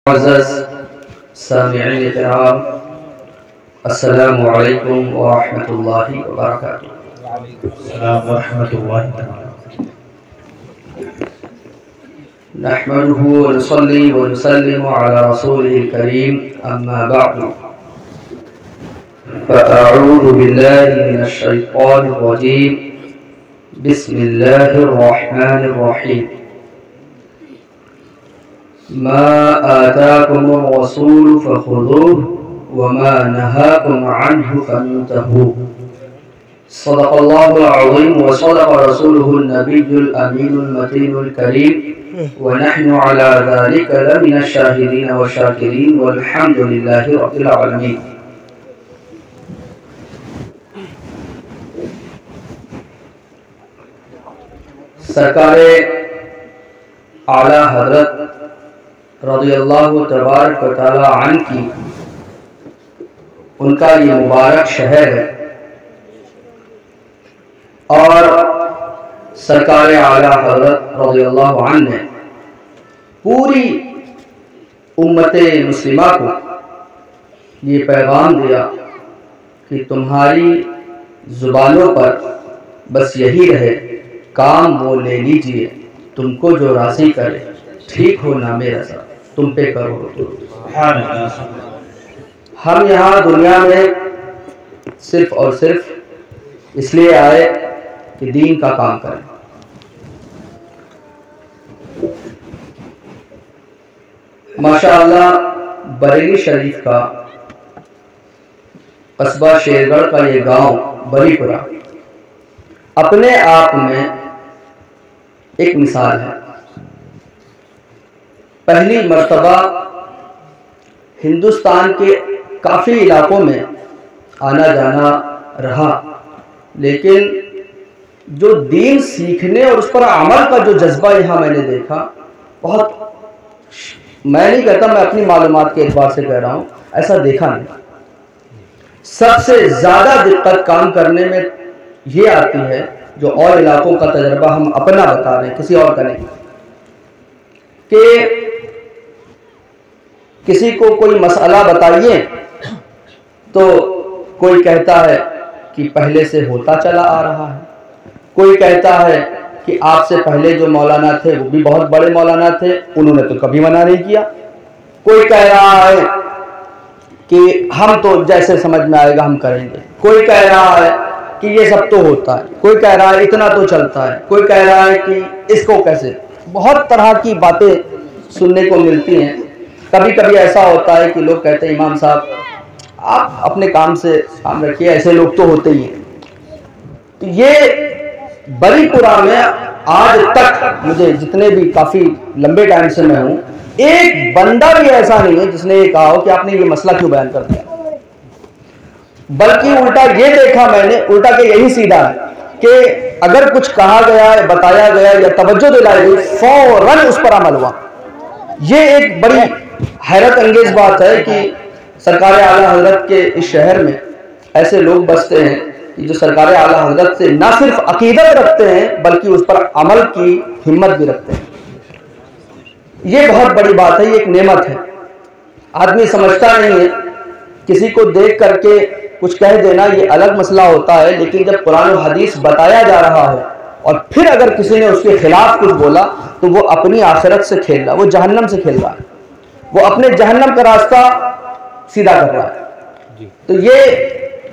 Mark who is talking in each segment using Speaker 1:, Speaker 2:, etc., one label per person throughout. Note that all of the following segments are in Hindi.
Speaker 1: मुअज़्ज़ज़ सामिईन किराम, अस्सलामु अलैकुम व रहमतुल्लाहि व बरकातुहू। नहमदुहु व नुसल्ली व नुसल्लिमु अला रसूलिल करीम, अम्मा बअदु। फ़अऊज़ु बिल्लाहि मिनश शैतानिर रजीम। बिस्मिल्लाहिर रहमानिर रहीम। मा आताकुमुर रसूलु फ़ख़ुज़ूहु व मा नहाकुम अन्हु फ़न्तहू। सदक़ल्लाहुल अज़ीम व सदक़ रसूलुहुन नबियुल अमीनुल मतीनुल करीम व नहनु अला ज़ालिका लमिनश शाहिदीन व शाकिरीन वल्हम्दुलिल्लाहि रब्बिल आलमीन। सरकारे आला हज़रत रज़ियल्लाहु तबारक व तआला अन्हु की उनका ये मुबारक शहर है और सरकार आला हज़रत रज़ियल्लाहु अन्हु ने पूरी उम्मते मुस्लिमा को ये पैगाम दिया कि तुम्हारी ज़ुबानों पर बस यही रहे, काम वो ले लीजिए, तुमको जो राज़ी करे, ठीक हो नामे रज़ा, तुम पे करो। हम यहाँ दुनिया में सिर्फ और सिर्फ इसलिए आए कि दीन का काम करें। माशाअल्लाह बरेली शरीफ का कस्बा शेरगढ़ का ये गांव बरीपुरा अपने आप में एक मिसाल है। पहली मर्तबा हिंदुस्तान के काफ़ी इलाकों में आना जाना रहा, लेकिन जो दीन सीखने और उस पर अमल का जो जज्बा यहाँ मैंने देखा, बहुत, मैं नहीं कहता, मैं अपनी मालूमात के एतबार से कह रहा हूँ, ऐसा देखा नहीं। सबसे ज़्यादा दिक्कत काम करने में ये आती है, जो और इलाकों का तजर्बा हम अपना बता रहे हैं, किसी और का नहीं, कि किसी को कोई मसला बताइए तो कोई कहता है कि पहले से होता चला आ रहा है, कोई कहता है कि आपसे पहले जो मौलाना थे वो भी बहुत बड़े मौलाना थे, उन्होंने तो कभी मना नहीं किया। कोई कह रहा है कि हम तो जैसे समझ में आएगा हम करेंगे, कोई कह रहा है कि ये सब तो होता है, कोई कह रहा है इतना तो चलता है, कोई कह रहा है कि इसको कैसे, बहुत तरह की बातें सुनने को मिलती हैं। कभी कभी ऐसा होता है कि लोग कहते हैं इमाम साहब आप अपने काम से काम रखिए, ऐसे लोग तो होते ही हैं। तो ये बरीपुरा में आज तक मुझे जितने भी काफ़ी लंबे टाइम से मैं हूँ, एक बंदा भी ऐसा नहीं है जिसने ये कहा हो कि आपने ये मसला क्यों बयान कर दिया, बल्कि उल्टा ये देखा मैंने, उल्टा के यही सीधा है कि अगर कुछ कहा गया है, बताया गया या तवज्जो दिलाई गई, फौरन उस पर अमल हुआ। ये एक बड़ी हैरत अंगेज बात है कि सरकार आला हज़रत के इस शहर में ऐसे लोग बसते हैं कि जो सरकार आला हज़रत से ना सिर्फ अकीदत रखते हैं बल्कि उस पर अमल की हिम्मत भी रखते हैं। ये बहुत बड़ी बात है, ये एक नेमत है। आदमी समझता नहीं है, किसी को देख करके कुछ कह देना ये अलग मसला होता है, लेकिन जब कुरान और हदीस बताया जा रहा हो और फिर अगर किसी ने उसके खिलाफ कुछ बोला तो वो अपनी आखिरत से खेल रहा है, वो जहन्नम से खेल रहा है, वो अपने जहन्नम का रास्ता सीधा कर रहा है। तो ये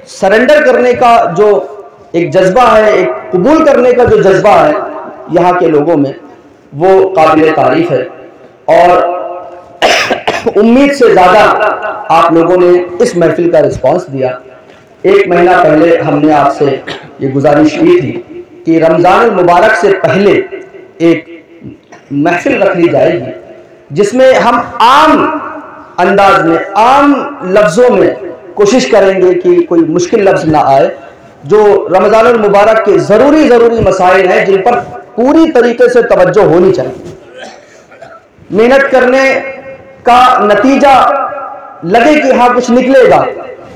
Speaker 1: सरेंडर करने का जो एक जज्बा है, एक कबूल करने का जो जज्बा है यहाँ के लोगों में, वो काबिल तारीफ है। और उम्मीद से ज़्यादा आप लोगों ने इस महफिल का रिस्पांस दिया। एक महीना पहले हमने आपसे ये गुजारिश की थी कि रमज़ान मुबारक से पहले एक महफिल रख ली जाएगी जिसमें हम आम अंदाज में, आम लफ्ज़ों में कोशिश करेंगे कि कोई मुश्किल लफ्ज़ ना आए, जो रमज़ान मुबारक के ज़रूरी मसाइल हैं जिन पर पूरी तरीके से तवज्जो होनी चाहिए। मेहनत करने का नतीजा लगे कि हाँ कुछ निकलेगा,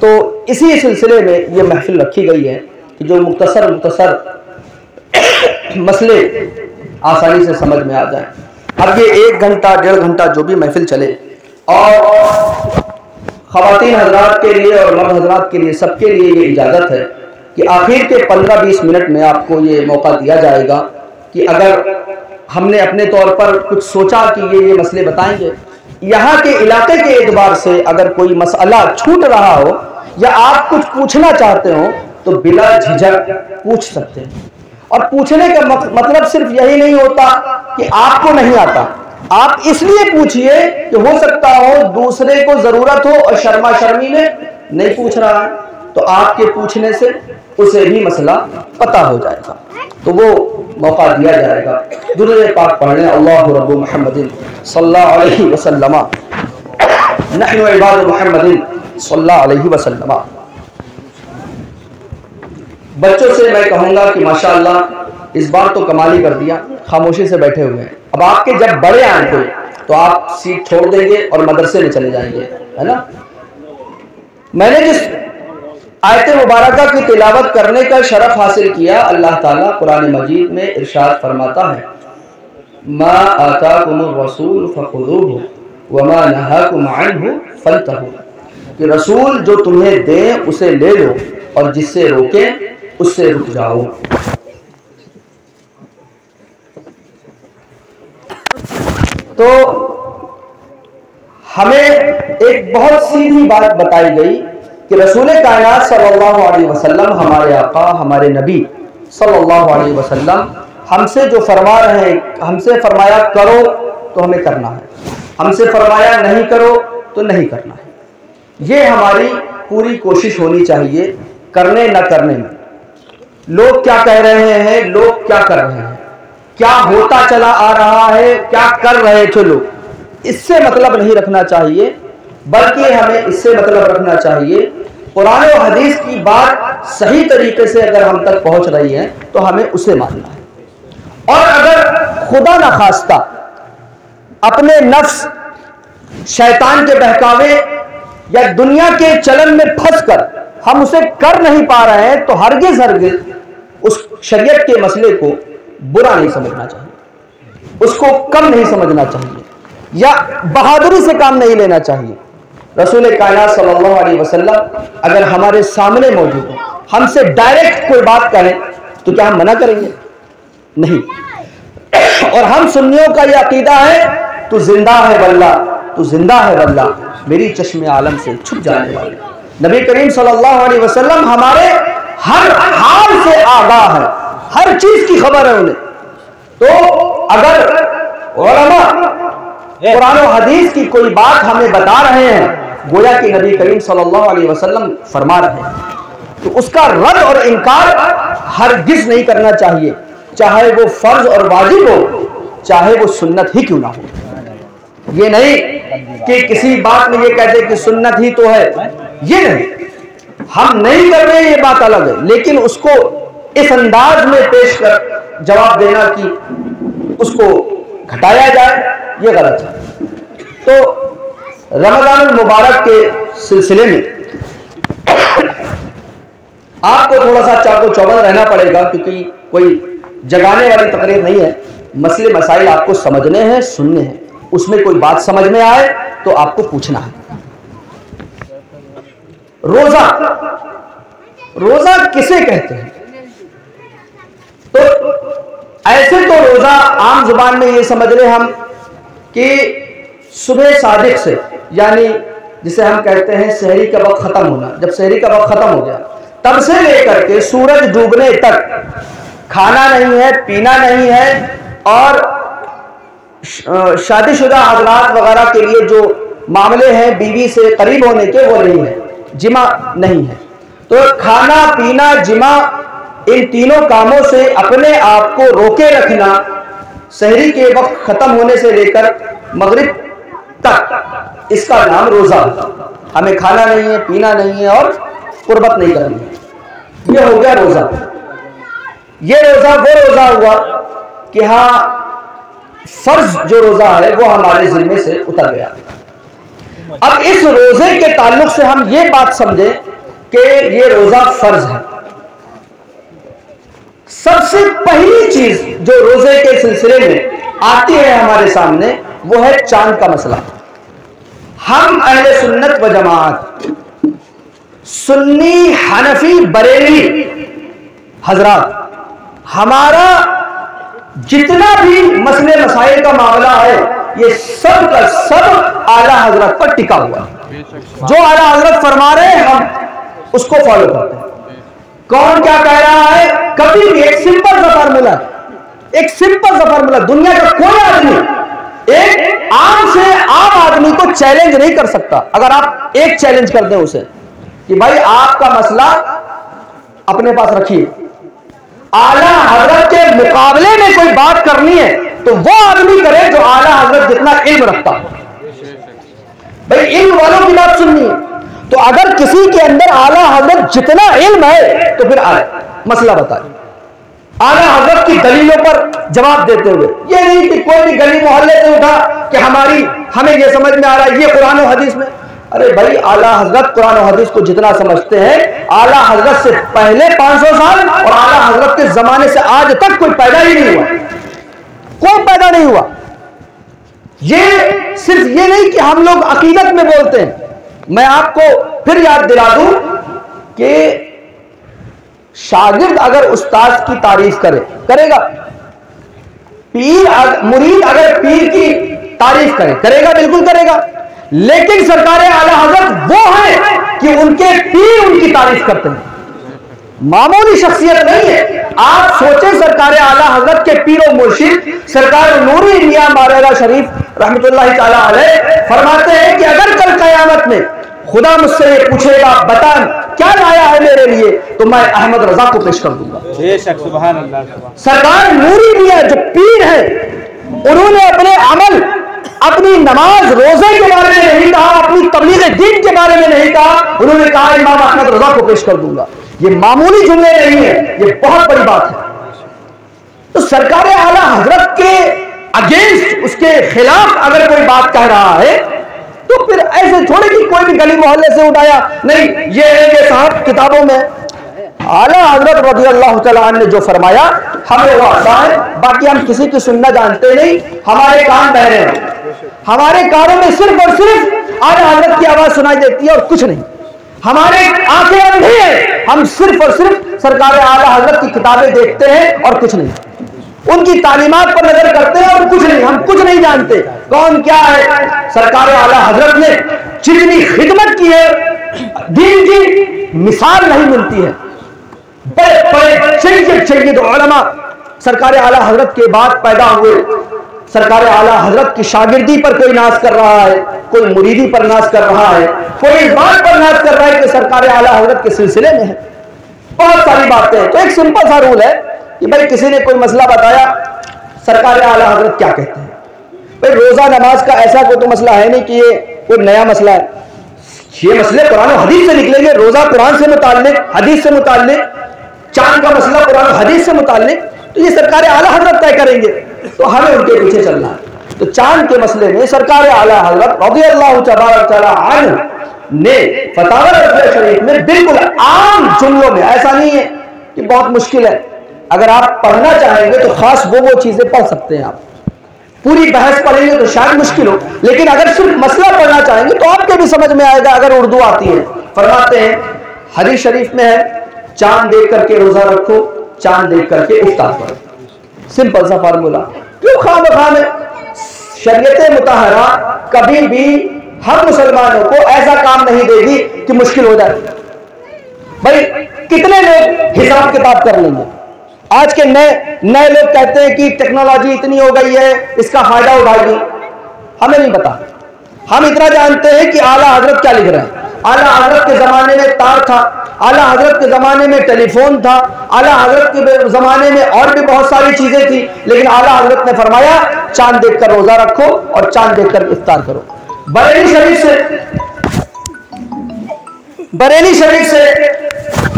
Speaker 1: तो इसी सिलसिले में ये महफिल रखी गई है कि जो मुख्तसर मसले आसानी से समझ में आ जाए। अब ये 1 घंटा 1.5 घंटा जो भी महफिल चले, और ख़वातीन हजरात के लिए और मर्द हजरात के लिए, सबके लिए ये इजाज़त है कि आखिर के 15-20 मिनट में आपको ये मौका दिया जाएगा कि अगर हमने अपने तौर पर कुछ सोचा कि ये मसले बताएंगे, यहाँ के इलाके के एतबार से अगर कोई मसला छूट रहा हो या आप कुछ पूछना चाहते हो तो बिला झिझक पूछ सकते हैं। और पूछने का मतलब सिर्फ यही नहीं होता कि आपको नहीं आता, आप इसलिए पूछिए कि हो सकता हो दूसरे को जरूरत हो और शर्मा शर्मी में नहीं पूछ रहा है, तो आपके पूछने से उसे भी मसला पता हो जाएगा, तो वो मौका दिया जाएगा। दुरूद पाक पढ़ लें, अल्लाहु रब्बु मुहम्मदिन सल्लल्लाहु अलैहि वसल्लम नहनु इबादु मुहम्मदिन सल्लल्लाहु अलैहि वसल्लम। बच्चों से मैं कहूँगा कि माशाअल्लाह इस बार तो कमाल ही कर दिया, खामोशी से बैठे हुए हैं। अब आपके जब बड़े आएंगे तो आप सीट छोड़ देंगे और मदरसे में चले जाएंगे, है ना। मैंने जिस आयत मुबारका की तिलावत करने का शरफ हासिल किया, अल्लाह ताला कुरान मजीद में इरशाद फरमाता है, मा आताकुमुर रसूल फखुदूहु वमा नहाकुम अन्हु फंतहू, कि रसूल जो तुम्हें दे उसे ले लो और जिससे रोके उससे रुक जाओ। तो हमें एक बहुत सीधी बात बताई गई कि रसूल कायनात सल्लल्लाहु अलैहि वसल्लम, हमारे आका, हमारे नबी सल्लल्लाहु अलैहि वसल्लम हमसे जो फरमा रहे हैं, हमसे फरमाया करो तो हमें करना है, हमसे फरमाया नहीं करो तो नहीं करना है। ये हमारी पूरी कोशिश होनी चाहिए करने न करने में। लोग क्या कह रहे हैं, लोग क्या कर रहे हैं, क्या होता चला आ रहा है, क्या कर रहे थे लोग, इससे मतलब नहीं रखना चाहिए, बल्कि हमें इससे मतलब रखना चाहिए कुरान और हदीस की बात सही तरीके से अगर हम तक पहुंच रही है तो हमें उसे मानना है। और अगर खुदा न खास्ता अपने नफ्स, शैतान के बहकावे या दुनिया के चलन में फंसकर हम उसे कर नहीं पा रहे हैं तो हरगिज हरगिज उस शरीयत के मसले को बुरा नहीं समझना चाहिए, उसको कम नहीं समझना चाहिए या बहादुरी से काम नहीं लेना चाहिए। रसूल कायनात सल्लल्लाहु अलैहि वसल्लम अगर हमारे सामने मौजूद हो, हमसे डायरेक्ट कोई बात करें तो क्या हम मना करेंगे? नहीं। और हम सुन्नियों का यह अकीदा है, तू जिंदा है वल्लाह, तू जिंदा है वल्लाह, मेरी चश्मे आलम से छुप जाने वाले। नबी करीम सल्लल्लाहु अलैहि वसल्लम हमारे हर हाल से आगाह है, हर चीज की खबर है उन्हें। तो अगर उलमा कुरान और हदीस की कोई बात हमें बता रहे हैं, गोया कि नबी करीम सल्लल्लाहु अलैहि वसल्लम फरमा रहे हैं, तो उसका रद्द और इनकार हरगिज नहीं करना चाहिए, चाहे वो फर्ज और वाजिब हो, चाहे वो सुन्नत ही क्यों ना हो। ये नहीं कि किसी बात में ये कहते कि सुन्नत ही तो है, ये नहीं, हम नहीं कर रहे, ये बात अलग है, लेकिन उसको इस अंदाज में पेश कर जवाब देना कि उसको घटाया जाए, ये गलत है। तो रमजान मुबारक के सिलसिले में आपको थोड़ा सा चाको चौबंद रहना पड़ेगा, क्योंकि कोई जगाने वाली तकरीर नहीं है। मसले मसाइल आपको समझने हैं, सुनने हैं, उसमें कोई बात समझ में आए तो आपको पूछना है। रोजा, रोजा किसे कहते हैं? तो ऐसे तो रोजा आम जुबान में ये समझ रहे हम कि सुबह सादिक से, यानी जिसे हम कहते हैं सहरी का वक्त खत्म होना, जब सहरी का वक्त खत्म हो गया तब से लेकर के सूरज डूबने तक खाना नहीं है, पीना नहीं है, और शादीशुदा हजरात वगैरह के लिए जो मामले हैं बीवी से करीब होने के, वो नहीं है, जिमा नहीं है। तो खाना पीना जिमा, इन तीनों कामों से अपने आप को रोके रखना, सहरी के वक्त खत्म होने से लेकर मगरिब तक, इसका नाम रोजा। हमें खाना नहीं है, पीना नहीं है और कुर्बत नहीं करनी है, ये हो गया रोजा। ये रोजा वो रोजा हुआ कि हाँ फर्ज जो रोजा है वो हमारे जिम्मे से उतर गया। अब इस रोजे के ताल्लुक से हम ये बात समझे कि ये रोजा फर्ज है। सबसे पहली चीज जो रोजे के सिलसिले में आती है हमारे सामने वो है चांद का मसला। हम अहले सुन्नत व जमात, सुन्नी, हनफी, बरेली हजरात, हमारा जितना भी मसले मसाइल का मामला है ये सब का सब आला हजरत पर टिका हुआ है। जो आला हजरत फरमा रहे हैं हम उसको फॉलो करते हैं। कौन क्या कह रहा है, कभी भी एक सिंपल सा फार्मूला, एक सिंपल सा फार्मूला, दुनिया का कोई आदमी एक आम से आम आदमी को चैलेंज नहीं कर सकता। अगर आप एक चैलेंज कर दें उसे कि भाई आपका मसला अपने पास रखिए, आला हजरत के मुकाबले में कोई बात करनी है तो वो आदमी करे जो आला हजरत जितना इल्म रखता हो। भाई इल्म वालों की बात सुननी है तो अगर किसी के अंदर आला हजरत जितना इल्म है तो फिर आए मसला बताए, आला हजरत की दलीलों पर जवाब देते हुए। ये नहीं कि कोई भी गली मोहल्ले से उठा कि हमें ये समझ में आ रहा है ये कुरान और हदीस में। अरे भाई आला हजरत कुरान और हदीस को जितना समझते हैं, आला हजरत से पहले 500 साल और आला हजरत के जमाने से आज तक कोई पैदा ही नहीं हुआ, कोई पैदा नहीं हुआ। ये सिर्फ ये नहीं कि हम लोग अकीदत में बोलते हैं। मैं आपको फिर याद दिला दूं कि शागिर्द अगर उस्ताद की तारीफ करेगा, मुरीद अगर पीर की तारीफ करेगा, बिल्कुल करेगा। लेकिन सरकार आला हजरत वो है कि उनके पीर उनकी तारीफ करते हैं, मामूली शख्सियत नहीं है। आप सोचें सरकार आला हजरत के पीर और मुर्शिद सरकार नूरी मियां मारेगा शरीफ रहमतुल्लाह ताला अलैह फरमाते हैं कि अगर कल कयामत में खुदा मुझसे ये पूछेगा बता क्या लाया है मेरे लिए, तो मैं अहमद रजा को पेश कर दूंगा। बेशक सुभान अल्लाह। सरकार नूरी मियां जो पीर है उन्होंने अपने अमल, अपनी नमाज रोजे के बारे में नहीं कहा, अपनी तबलीग दीन के बारे में नहीं कहा, उन्होंने कहा इमाम अहमद रजा को पेश कर दूंगा। ये मामूली जुमले नहीं है, ये बहुत बड़ी बात है। तो सरकार आला हजरत के अगेंस्ट, उसके खिलाफ अगर कोई बात कह रहा है तो फिर ऐसे थोड़े कि कोई भी गली मोहल्ले से उठाया नहीं, ये साहब किताबों में आला हजरत रज़ी अल्लाह तआला अन्हु ने जो फरमाया हमें वो आता है, बाकी हम किसी की सुनना जानते नहीं। हमारे कान बहरे हैं, हमारे कानों में सिर्फ और सिर्फ आला हजरत की आवाज सुनाई देती है और कुछ नहीं। हमारे आंखें अंधी हैं, हम सिर्फ और सिर्फ सरकार आला हजरत की किताबें देखते हैं और कुछ नहीं, उनकी तालीमात पर नजर करते हैं और कुछ नहीं, हम कुछ नहीं जानते कौन क्या है। सरकार आला हजरत ने जितनी खिदमत की है दीन की मिसाल नहीं मिलती है। बड़े बड़े सैयद उलमा सरकार आला हजरत के बाद पैदा हुए। सरकार आला हजरत की शागिर्दी पर कोई नाज कर रहा है, कोई मुरीदी पर नाज कर रहा है, कोई इस बात पर नाज कर रहा है कि सरकार आला हजरत के सिलसिले में है। बहुत सारी बातें हैं। तो एक सिंपल सा रूल है कि भाई किसी ने कोई मसला बताया, सरकार आला हजरत क्या कहते हैं। भाई रोजा नमाज का ऐसा कोई तो मसला है नहीं कि ये कोई नया मसला है, ये मसले कुरान और हदीस से निकलेंगे। रोजा कुरान से मुताल्लिक, हदीस से मुताल्लिक, चांद का मसला कुरान और हदीस से मुताल्लिक, तो ये सरकार आला हजरत तय करेंगे, तो हमें उनके पीछे चलना है। तो चांद के मसले में सरकार आला हजरत रज़ियल्लाहु तआला अन्हु ने फतावा रज़िया शरीफ में बिल्कुल आम जुमलों में, ऐसा नहीं है कि बहुत मुश्किल है, अगर आप पढ़ना चाहेंगे तो खास वो चीजें पढ़ सकते हैं। आप पूरी बहस पढ़ेंगे तो शायद मुश्किल हो, लेकिन अगर सिर्फ मसला पढ़ना चाहेंगे तो आपके भी समझ में आएगा अगर उर्दू आती है। फरमाते हैं हदीस शरीफ में है चांद देख करके रोजा रखो, चांद देख करके इफ्तार करो। सिंपल सा फार्मूला। क्यों खाम में शरीयत मुताहरा कभी भी हम मुसलमानों को ऐसा काम नहीं देगी कि मुश्किल हो जाए। भाई कितने लोग हिसाब किताब कर लेंगे। आज के नए लोग कहते हैं कि टेक्नोलॉजी इतनी हो गई है, इसका फायदा उठाएगी। हमें नहीं पता, हम इतना जानते हैं कि आला हजरत क्या लिख रहे हैं। आला हजरत के जमाने में तार था, आला हजरत के जमाने में टेलीफोन था, आला हजरत के जमाने में और भी बहुत सारी चीजें थी, लेकिन आला हजरत ने फरमाया चांद देखकर रोजा रखो और चांद देखकर इफ्तार करो। बरेली शरीफ से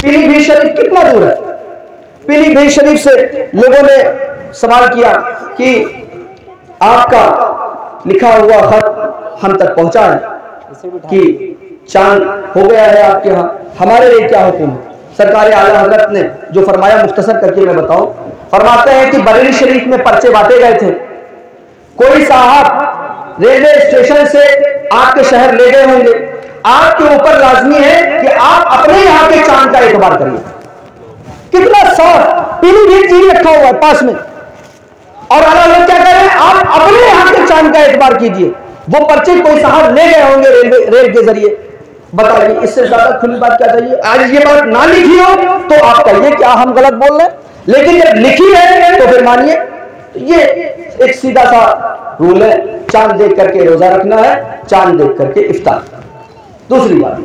Speaker 1: पीलीभीत शरीफ कितना दूर है। पीलीभीत शरीफ से लोगों ने सवाल किया कि आपका लिखा हुआ खत हम तक पहुंचा है कि चांद हो गया है आपके यहाँ, हमारे लिए क्या हुक्म है। सरकार आला हजरत ने जो फरमाया मुख्तसर करके मैं बताऊं, फरमाते हैं कि बरेली शरीफ में पर्चे बांटे गए थे। कोई साहब रेलवे स्टेशन से आपके शहर ले गए होंगे, आपके ऊपर लाजमी है कि आप अपने यहाँ के चांद का एतबार करिए। कितना साफ पीलीभीत चीज रखा हुआ है पास में, और अल्लाह क्या कह रहे हैं, आप अपने यहाँ के चांद का एतबार कीजिए। वो पर्चे कोई साहब ले गए होंगे रेल के जरिए, बताइए इससे ज्यादा खुली बात क्या चाहिए। आज ये बात ना लिखी हो तो आप कहिए क्या हम गलत बोल रहे हैं, लेकिन जब लिखी है तो फिर मानिए। ये एक सीधा सा रूल है, चांद देख करके रोजा रखना है, चांद देख करके इफ्तार। दूसरी बात,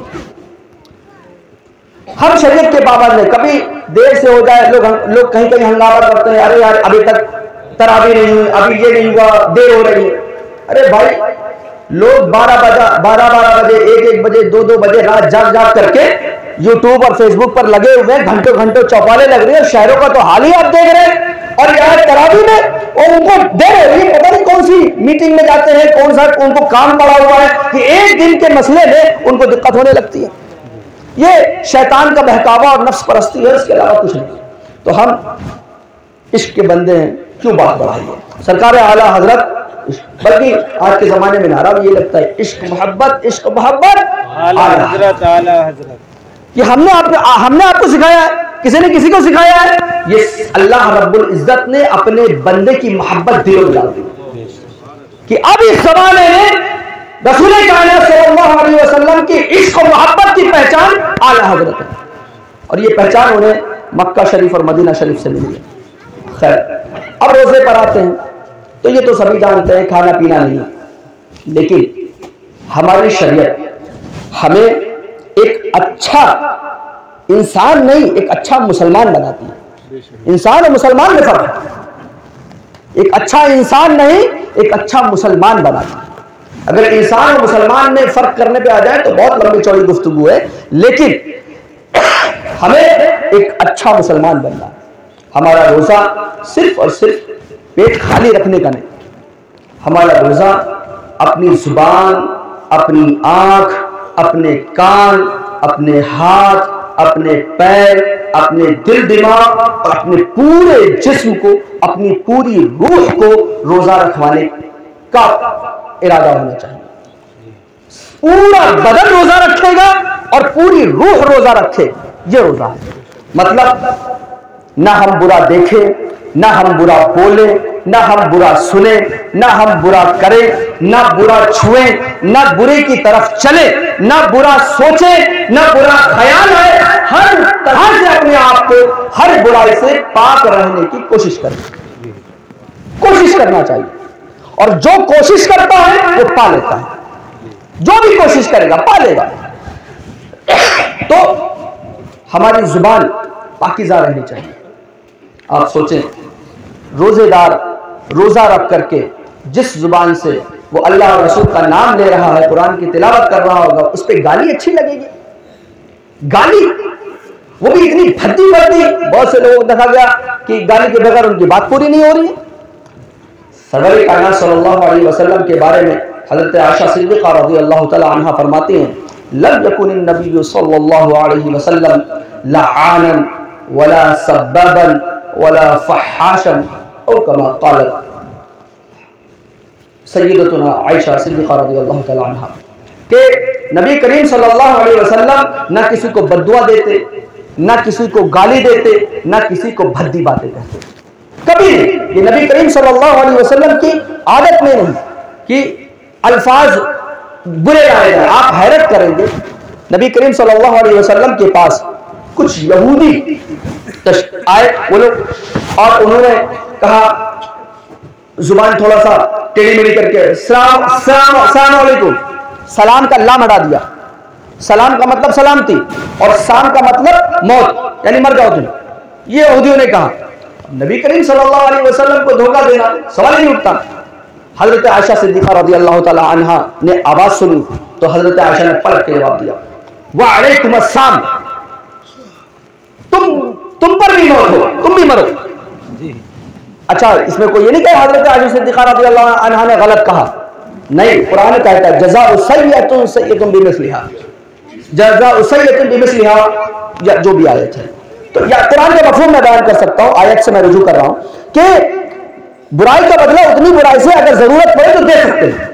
Speaker 1: हम शरीयत के पाबंद है। कभी देर से हो जाए, लोग कहीं कहीं हंगामा करते हैं, अरे यार अभी तक तरावी नहीं हुई, अभी ये नहीं हुआ, देर हो रही है। अरे भाई, लोग 12 बजे, 1 बजे, 2 बजे रात जाग करके यूट्यूब और फेसबुक पर लगे हुए हैं, घंटों घंटों चौपाले लग रही है। शहरों का तो हाल ही आप देख रहे हैं। और यार तरावी में और उनको देर हो रही है, पता नहीं कौन सी मीटिंग में जाते हैं, कौन सा उनको काम पड़ा हुआ है कि एक दिन के मसले में उनको दिक्कत होने लगती है। ये शैतान का बहकावा और नफ्स परस्ती है, इसके अलावा कुछ नहीं। तो हम इश्क के बंदे हैं, क्यों बात बढ़ाइए। सरकार आला हजरत, बल्कि आज के जमाने में नारा भी ये लगता है, इश्क मोहब्बत, इश्क मोहब्बत आला हजरत, आला हजरत। ये हमने आपको सिखाया है, किसी ने किसी को सिखाया है? ये अल्लाह रब्बुल इज्जत ने अपने बंदे की मोहब्बत दिलों में डाल दी कि अब इस जमाने में रसूल कायनात सल्लल्लाहु अलैहि वसल्लम की इश्क और मोहब्बत की पहचान आला हजरत है। और ये पहचान उन्हें मक्का शरीफ और मदीना शरीफ से मिली है। खैर, अब रोजे पर आते हैं तो ये तो सभी जानते हैं खाना पीना नहीं, लेकिन हमारी शरीयत हमें एक अच्छा इंसान नहीं, एक अच्छा मुसलमान बनाती है। इंसान और मुसलमान में फर्क है। एक अच्छा इंसान नहीं, एक अच्छा मुसलमान बनाती है। अगर इंसान और मुसलमान में फर्क करने पे आ जाए तो बहुत लंबी चौड़ी गुफ्तगू है, लेकिन हमें एक अच्छा मुसलमान बनना है। हमारा रोजा सिर्फ और सिर्फ पेट खाली रखने का नहीं, हमारा रोजा अपनी जुबान, अपनी आंख, अपने कान, अपने हाथ, अपने पैर, अपने दिल दिमाग और अपने पूरे जिस्म को, अपनी पूरी रूह को रोजा रखवाने का इरादा होना चाहिए। पूरा बदन रोजा रखेगा और पूरी रूह रोजा रखे, ये रोजा है। मतलब ना हम बुरा देखें, ना हम बुरा बोले, ना हम बुरा सुने, ना हम बुरा करें, ना बुरा छुएं, ना बुरे की तरफ चले, ना बुरा सोचे, ना बुरा ख्याल है। हर तरह से अपने आप को हर बुराई से पाक रहने की कोशिश करें, कोशिश करना चाहिए। और जो कोशिश करता है वो पा लेता है, जो भी कोशिश करेगा पा लेगा। तो हमारी जुबान पाकीज़ा रहनी चाहिए। आप सोचें, रोजेदार रोजा रख करके जिस जुबान से वो अल्लाह और रसूल का नाम ले रहा है, कुरान की तिलावत कर रहा होगा, उस पर गाली अच्छी लगेगी? गाली, वो भी इतनी भद्दी भद्दी। बहुत से लोगों को देखा गया कि गाली के बगैर उनकी बात पूरी नहीं हो रही है। सरवर कायनात सल्लल्लाहु अलैहि वसल्लम के बारे में हज़रत आयशा सिद्दीक़ा रज़ियल्लाहु तआला अन्हा फरमाती हैं, लम यकुनिन नबिय्यु सल्लल्लाहु अलैहि वसल्लम लआनन वला सब्बाबन वला फहाशन और कमा क़ालत सय्यदतुना आयशा सिद्दीक़ा रज़ियल्लाहु तआला अन्हा कि नबी करीम सल्लल्लाहु अलैहि वसल्लम ना किसी को बद्दुआ देते, ना किसी को गाली देते, ना किसी को भद्दी बातें कहते, कभी नहीं। ये नबी करीम सल्लल्लाहु अलैहि वसल्लम की आदत में नहीं कि अल्फाज बुरे आए जाए। आप हैरत करेंगे, नबी करीम सल्लल्लाहु अलैहि वसल्लम के पास कुछ यहूदी आए वो लोग, और उन्होंने कहा, जुबान थोड़ा सा टेढ़ी मेढ़ी करके सलाम अलैकुम, सलाम का लाम हटा दिया। सलाम का मतलब सलामती और साम का मतलब मौत, यानी मर जाओ तुम। ये यहूदियों ने कहा। नबी करीम सल्लल्लाहु अलैहि वसल्लम को धोखा देना सवाल ही उठता। हजरत आयशा सिद्दीक़ा रज़ियल्लाहु तआला अन्हा ने आवाज सुनी तो हजरत आयशा ने पलट के जवाब दिया, वालेकुम अस्सलाम, तुम पर भी मौत हो, तुम भी मरो। अच्छा, इसमें कोई ये नहीं कहा हजरत आयशा सिद्दीक़ा रज़ियल्लाहु अन्हा ने गलत कहा, नहीं। कुरान कहता है जज़ाउ सय्यतुन सय्यतुन बिमिस्लिहा, जज़ाउ सय्यतुन बिमिस्लिहा, या जो भी आयत है। तो या कुरान के मफ़हूम में बयान कर सकता हूँ, आयत से मैं रुजू कर रहा हूँ कि बुराई का बदला उतनी बुराई से अगर जरूरत पड़े तो दे सकते हैं।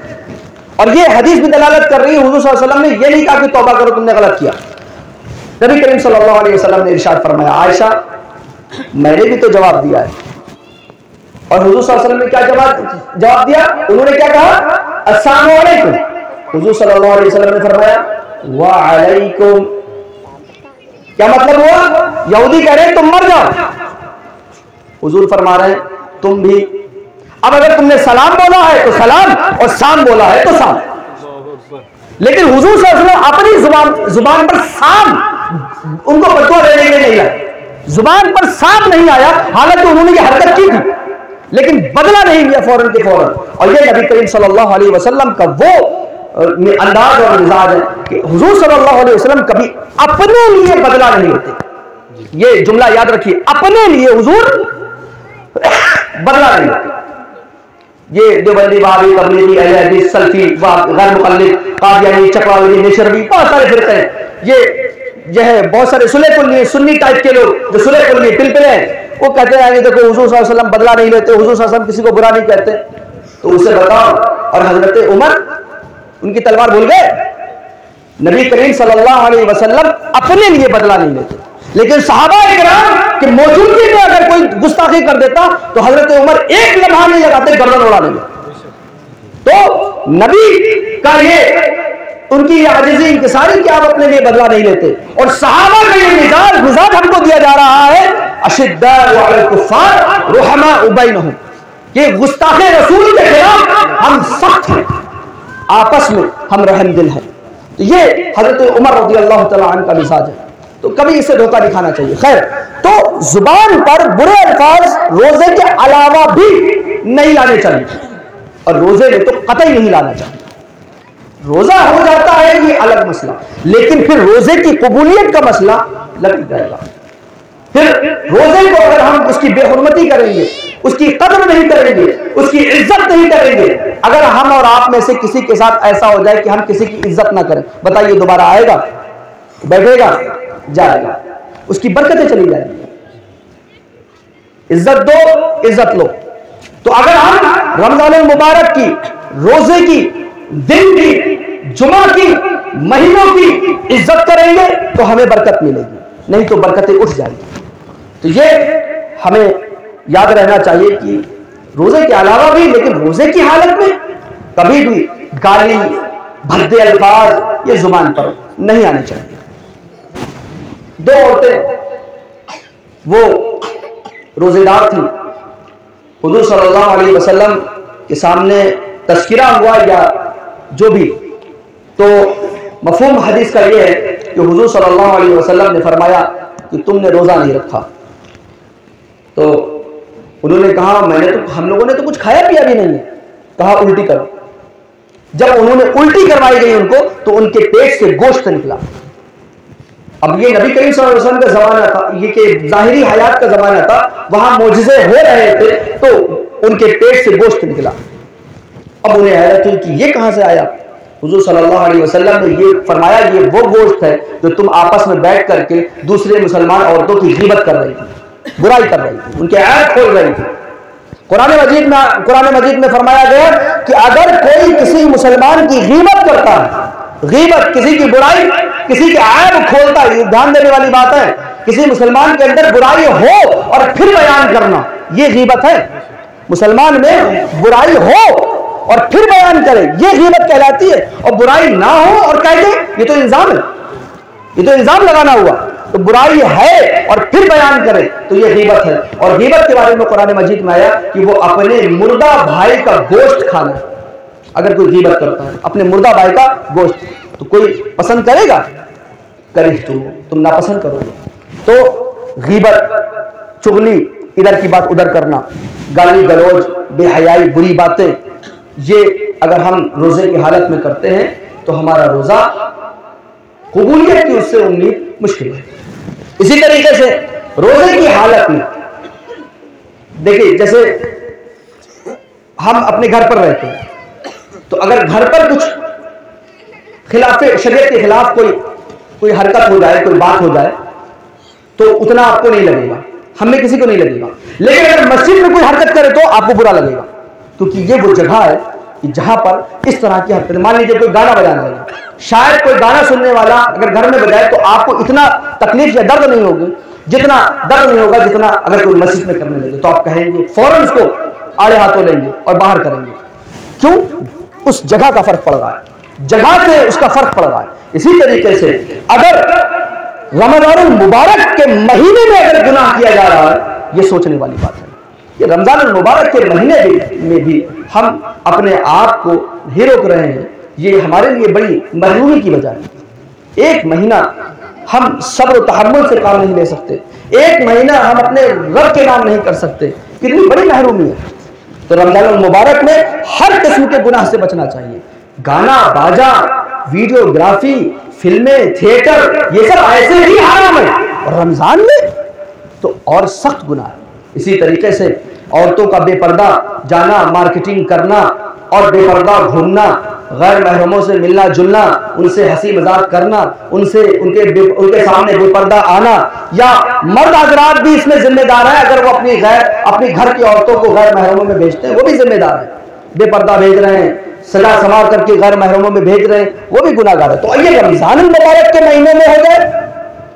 Speaker 1: और ये हदीस भी दलालत कर रही है, हुजूर सल्लल्लाहु अलैहि वसल्लम ने ये नहीं कहा कि तौबा करो तुमने गलत किया। नबी करीम सल्लल्लाहु अलैहि वसल्लम ने इरशाद फरमाया, आयशा मैंने भी तो जवाब दिया है। और हुजूर सल्लल्लाहु अलैहि वसल्लम ने क्या जवाब दिया? उन्होंने क्या कहा? अस्सलामु अलैकुम। हुजूर सल्लल्लाहु अलैहि वसल्लम ने फरमाया व अलैकुम। क्या मतलब हुआ? यहूदी कह रहे हैं तुम मर जाओ, हुजूर फरमा रहे हैं तुम भी। अब अगर तुमने सलाम बोला है तो सलाम, और साम बोला है तो साम। लेकिन हुजूर सल्लल्लाहु अलैहि वसल्लम अपनी जुबान पर साम उनको बदुआ देने के लिए नहीं लाए, जुबान पर साम नहीं आया, हालांकि उन्होंने ये हरकत की थी, लेकिन बदला नहीं लिया फौरन के फौरन। और ये नबी करीम सल्लल्लाहु अलैहि वसल्लम का वो अंदाज और मिजाज है कि हुजूर सल्लल्लाहु अलैहि वसल्लम कभी अपने लिए बदला नहीं लेते। ये जुमला याद रखिए, अपने लिए हुजूर बदला नहीं लेते। ये देवबंदी, वहाबी, तबलीगी, अहले हदीस, सल्फी, गैर मुक़ल्लिद, कादियानी, चकवाली, नेशरवी, बहुत सारे फिरके हैं। ये है बहुत सारे सुन्नी सुन्नी टाइप के लोग जो सुन्नी पिलपिले हैं, वो कहते हैं देखो हुजूर सल्लल्लाहु अलैहि वसल्लम बदला नहीं लेते, हुजूर सल्लल्लाहु अलैहि वसल्लम किसी को बुरा नहीं कहते। तो उसे बताओ, और हजरत उमर उनकी तलवार भूल गए? नबी करीम सल्लल्लाहु अलैहि वसल्लम अपने लिए बदला नहीं लेते, लेकिन सहाबा-ए-किराम की मौजूदगी में अगर कोई गुस्ताखी कर देता तो हजरत उमर एक लम्हा नहीं लगाते गर्दन उड़ाने में। तो नबी का ये उनकी ये आजिज़ी इंकिसारी कि आप अपने लिए बदला नहीं लेते। और सहाबा का ये मिजाज हमको दिया जा रहा है, अशिद्दाउ अलल कुफ़्फ़ार रुहमाउ बैनहुम, ये गुस्ताखे रसूल के खिलाफ हम सख्त हैं, आपस में हम रहम दिल हैं। तो ये हजरत उमर रज़ियल्लाहु तआला अन्हु का मिजाज है, तो कभी इसे धोखा दिखाना चाहिए। खैर, तो जुबान पर बुरे अल्फाज रोजे के अलावा भी नहीं लाने चाहिए, और रोजे में तो कतई नहीं लाना चाहिए। रोजा हो जाता है ये अलग मसला, लेकिन फिर रोजे की कबूलियत का मसला लग जाएगा। फिर रोजे को अगर हम उसकी बेहुरमती करेंगे, उसकी कदर नहीं करेंगे, उसकी इज्जत नहीं करेंगे, अगर हम और आप में से किसी के साथ ऐसा हो जाए कि हम किसी की इज्जत ना करें, बताइए दोबारा आएगा? बैठेगा? जाएगा, उसकी बरकतें चली जाएंगी। इज्जत दो, इज्जत लो। तो अगर हम रमजान मुबारक की, रोजे की, दिन की, जुमा की, महीनों की इज्जत करेंगे तो हमें बरकत मिलेगी, नहीं तो बरकतें उठ जाएंगी। तो ये हमें याद रहना चाहिए कि रोजे के अलावा भी, लेकिन रोजे की हालत में कभी भी गाली, भद्दे अल्फाज ये जुबान पर नहीं आने चाहिए। दो औरतें वो रोजेदार थी, हुजूर सल्लल्लाहु अलैहि वसल्लम के सामने तस्किरा हुआ या जो भी, तो मफहूम हदीस का ये है कि हुजूर सल्लल्लाहु अलैहि वसल्लम ने फरमाया कि तुमने रोजा नहीं रखा। तो उन्होंने कहा हम लोगों ने तो कुछ खाया पिया भी नहीं है। कहा उल्टी करो। जब उन्होंने उल्टी करवाई गई उनको, तो उनके पेट से गोश्त निकला। अब ये नबी करीम सल्लल्लाहु अलैहि वसल्लम का जमाना था, ये कि जाहिरी हयात का जमाना था, वहां मोजिज़े हो रहे थे, तो उनके पेट से गोश्त निकला। अब उन्हें हैरत हुई कि ये कहां से आया। हुजूर सल्लल्लाहु अलैहि वसल्लम ने ये फरमाया, ये वो गोश्त है जो तुम आपस में बैठ करके दूसरे मुसलमान औरतों की गीबत कर रही थी, बुराई कर रही थी, उनके ऐब खोल रही थी। कुरान मजीद में फरमाया गया कि अगर कोई किसी मुसलमान की गीबत करता है, गीबत किसी की बुराई, किसी के ऐब खोलता है, ये ध्यान देने वाली बात है। किसी मुसलमान के अंदर बुराई हो और फिर बयान करना, ये गीबत है। मुसलमान में बुराई हो और फिर बयान करे, ये गीबत कहलाती है। और बुराई ना हो और कह दे, ये तो इल्जाम है, ये तो इल्जाम लगाना हुआ। तो बुराई है और फिर बयान करे तो ये गीबत है। और गीबत के बारे में कुरान मजीद में आया कि वो अपने मुर्दा भाई का गोश्त खाना। अगर कोई गीबत करता है अपने मुर्दा भाई का गोश्त, तो कोई पसंद करेगा? करें तुम नापसंद करोगे। तो गीबत, चुगली, इधर की बात उधर करना, गाली गलौज, बेहयाई, बुरी बातें, ये अगर हम रोजे की हालत में करते हैं तो हमारा रोजा कबूलियत की उससे उम्मीद मुश्किल है। इसी तरीके से रोजे की हालत में देखिए, जैसे हम अपने घर पर रहते हैं, तो अगर घर पर कुछ खिलाफे शरीयत के खिलाफ कोई हरकत हो जाए, कोई बात हो जाए, तो उतना आपको नहीं लगेगा, हमें किसी को नहीं लगेगा। लेकिन अगर मस्जिद में कोई हरकत करे तो आपको बुरा लगेगा, क्योंकि ये वो जगह है कि जहां पर इस तरह की हरकतें, मान लीजिए कोई गाना बजाने लगा, शायद कोई गाना सुनने वाला अगर घर में बजाए तो आपको इतना तकलीफ या दर्द नहीं होगी, जितना दर्द नहीं होगा जितना अगर कोई मस्जिद में करने लगे, तो आप कहेंगे फौरन उसको आड़े हाथों लेंगे और बाहर करेंगे। क्यों? उस जगह का फर्क पड़ रहा है, जगह से उसका फर्क पड़ रहा है। इसी तरीके से अगर रमजानुल मुबारक के महीने में अगर गुनाह किया जा रहा है, यह सोचने वाली बात है कि रमजानुल मुबारक के महीने में भी हम अपने आप को ही रोक रहे हैं। ये हमारे लिए बड़ी महरूमी की वजह है। एक महीना हम सब्र और तहम्मुल से काम नहीं ले सकते, एक महीना हम अपने रब के नाम नहीं कर सकते, कितनी बड़ी महरूमी है। तो रमजानुल मुबारक में हर किस्म के गुनाह से बचना चाहिए। गाना बाजा, वीडियोग्राफी, फिल्में, थिएटर, ये सब ऐसे ही हराम है, और रमजान में तो और सख्त गुनाह है। इसी तरीके से औरतों का बेपर्दा जाना, मार्केटिंग करना और बेपर्दा घूमना, गैर महरमों से मिलना जुलना, उनसे हंसी मजाक करना, उनसे उनके सामने बेपर्दा आना, या मर्द हजरात भी इसमें जिम्मेदार है। अगर वो अपनी घर की औरतों को गैर महरमों में भेजते हैं, वो भी जिम्मेदार है। बेपर्दा भेज रहे हैं, सजा संवार करके गैर महरमों में भेज रहे हैं, वो भी गुनाहगार है। तो ये रमजानुल मुबारक के महीने में हो जाए,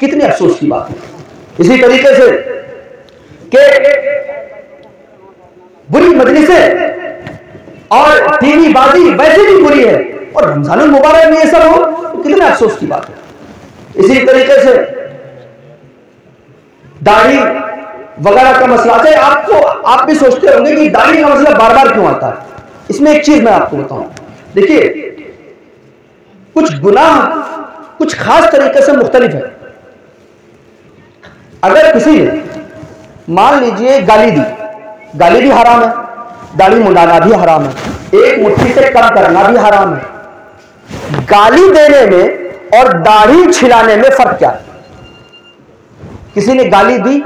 Speaker 1: कितनी अफसोस की बात है। इसी तरीके से कि बुरी मजलिसें और टीवी बाजी वैसे भी बुरी है, और रमजानुल मुबारक में ये सब हो तो कितने अफसोस की बात है। इसी तरीके से दाढ़ी वगैरह का मसला है। आप भी सोचते होंगे कि दाढ़ी का मसला बार बार क्यों आता है। इसमें एक चीज मैं आपको बताऊं, देखिए कुछ गुनाह कुछ खास तरीके से मुख्तलिफ है। अगर किसी ने मान लीजिए गाली दी, गाली भी हराम है, दाढ़ी मुंडाना भी हराम है, एक मुट्ठी से कम करना भी हराम है। गाली देने में और दाढ़ी छिलाने में फर्क क्या है? किसी ने गाली दी,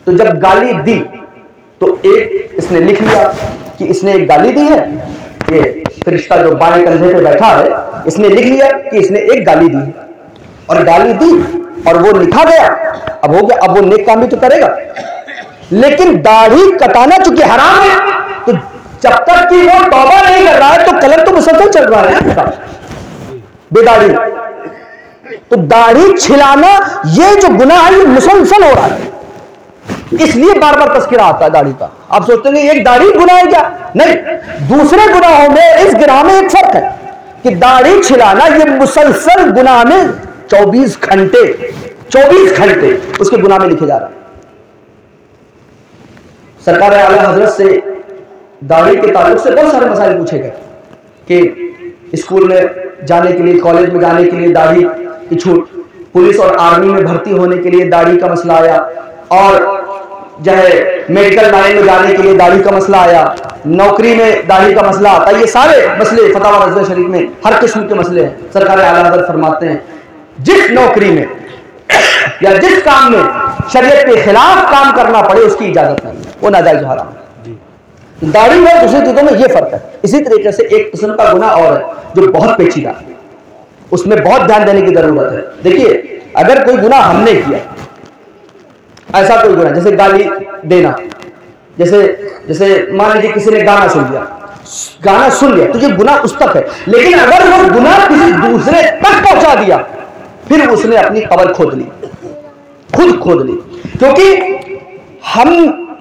Speaker 1: तो जब गाली दी तो एक इसने लिख लिया कि इसने एक गाली दी है, ये फरिश्ता जो बाएं कंधे पे बैठा है इसने लिख लिया कि इसने एक गाली दी है, और गाली दी और वो लिखा गया, अब हो गया, अब वो नेक काम भी तो करेगा। लेकिन दाढ़ी कटाना चूंकि हराम है, तो जब तक कि वो तौबा नहीं कर रहा है तो कलम तो मुसलसल चल रहा है बेदाढ़ी। तो दाढ़ी छिलाना ये जो गुनाह है ये मुसलसल हो रहा है, इसलिए बार बार तस्करा आता है दाढ़ी का। आप सोचते हैं एक दाढ़ी गुनाह है क्या? नहीं, दूसरे गुनाहों में इस गिनाह में एक फर्क है कि दाढ़ी छिलाना ये मुसलसल गुनाह में 24 घंटे उसके गुनाह में लिखे जा रहा है। सरकार आला हजरत से दाढ़ी के ताल्लुक से बहुत सारे मसाइल पूछे गए कि स्कूल में जाने के लिए, कॉलेज में जाने के लिए दाढ़ी की छूट, पुलिस और आर्मी में भर्ती होने के लिए दाढ़ी का मसला आया, और जो है मेडिकल लाइन में जाने के लिए दाढ़ी का मसला आया, नौकरी में दाढ़ी का मसला आता है। ये सारे मसले फतवा रज़वा शरीफ में हर किस्म के मसले हैं। सरकार आला हज़रत फरमाते हैं जिस नौकरी में या जिस काम में शरीयत के खिलाफ काम करना पड़े उसकी इजाजत नहीं है, वो नाजायज हराम है। दाढ़ी में दूसरी चीजों में ये फर्क है। इसी तरीके से एक किस्म का गुनाह और है जो बहुत पेचीदा है, उसमें बहुत ध्यान देने की जरूरत है। देखिए अगर कोई गुनाह हमने किया, ऐसा कोई गुनाह जैसे गाली देना, जैसे मान लीजिए किसी ने गाना सुन लिया तो ये गुनाह उस तक है, लेकिन अगर वो गुनाह किसी दूसरे तक पहुंचा दिया फिर उसने अपनी कब्र खुद खोद ली। क्योंकि हम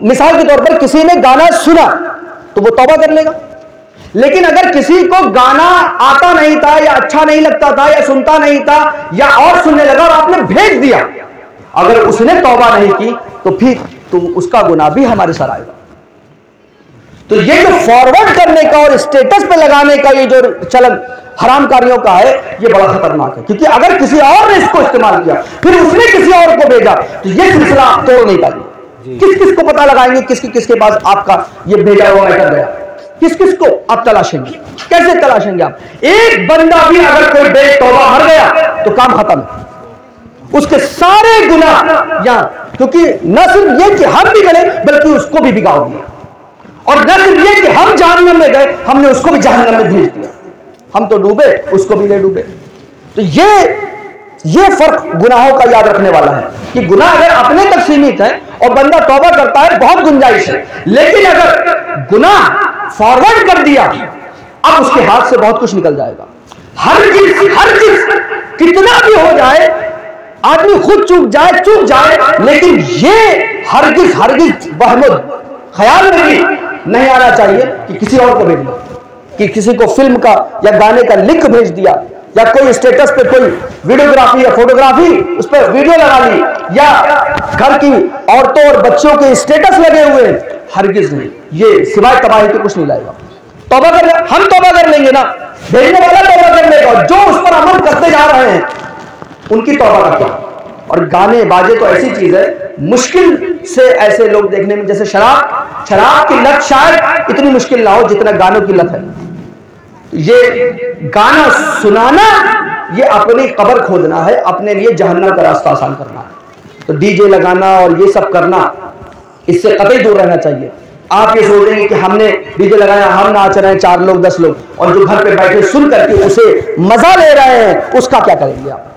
Speaker 1: मिसाल के तौर पर किसी ने गाना सुना तो वो तौबा कर लेगा, लेकिन अगर किसी को गाना आता नहीं था या अच्छा नहीं लगता था या सुनता नहीं था या और सुनने लगा और आपने भेज दिया, अगर उसने तौबा नहीं की तो फिर तो उसका गुनाह भी हमारे सर आएगा। तो ये जो फॉरवर्ड करने का और स्टेटस पे लगाने का ये जो चलन हराम कारियों का है, ये बड़ा खतरनाक है। क्योंकि अगर किसी और ने इसको इस्तेमाल किया फिर उसने किसी और को भेजा तो ये सिलसिला आप तोड़ नहीं पाएंगे। किस को पता लगाएंगे किसके पास आपका ये भेजा हुआ मैटर गया, किस को आप तलाशेंगे, कैसे तलाशेंगे आप? एक बंदा भी अगर कोई बेतौबा मर गया तो काम खत्म है, उसके सारे गुनाह यहाँ। क्योंकि न सिर्फ ये कि हम भी गए बल्कि उसको भी भिगाओ दिया, और न सिर्फ ये कि हम जहन्नम में गए हमने उसको भी जहन्नम में भेज दिया। हम तो डूबे उसको भी ले डूबे। तो ये फर्क गुनाहों का याद रखने वाला है कि गुनाह अगर अपने तक सीमित है और बंदा तौबा करता है बहुत गुंजाइश है, लेकिन अगर गुनाह फॉरवर्ड कर दिया अब उसके हाथ से बहुत कुछ निकल जाएगा। हर चीज कितना भी हो जाए, आदमी खुद चूक जाए, लेकिन ये हरगिज वहम ख्याल में भी नहीं आना चाहिए कि किसी और को भेज दो, कि किसी को फिल्म का या गाने का लिंक भेज दिया, या कोई स्टेटस पे कोई वीडियोग्राफी या फोटोग्राफी उस पर वीडियो लगा ली, या घर की औरतों और बच्चों के स्टेटस लगे हुए। हरगिज नहीं, ये सिवाय तबाही के कुछ नहीं लाएगा। तौबा कर ले, हम तौबा कर लेंगे ना, भेजने वाला तौबा कर लेगा, जो उस पर अमल करते जा रहे हैं उनकी तौबा का क्या। और गाने बाजे तो ऐसी चीज है, मुश्किल से ऐसे लोग देखने में, जैसे शराब की लत शायद इतनी मुश्किल ना हो जितना गानों की लत है। ये गाना सुनाना, ये अपनी कब्र खोदना है, अपने लिए जहन्नम का रास्ता आसान करना है। तो डीजे लगाना और ये सब करना, इससे कतई दूर रहना चाहिए। आप ये सोचेंगे कि हमने डीजे लगाया, हम नाच रहे हैं 4 लोग 10 लोग, और जो घर पे बैठे सुन करके उसे मजा ले रहे हैं, उसका क्या करेंगे आप।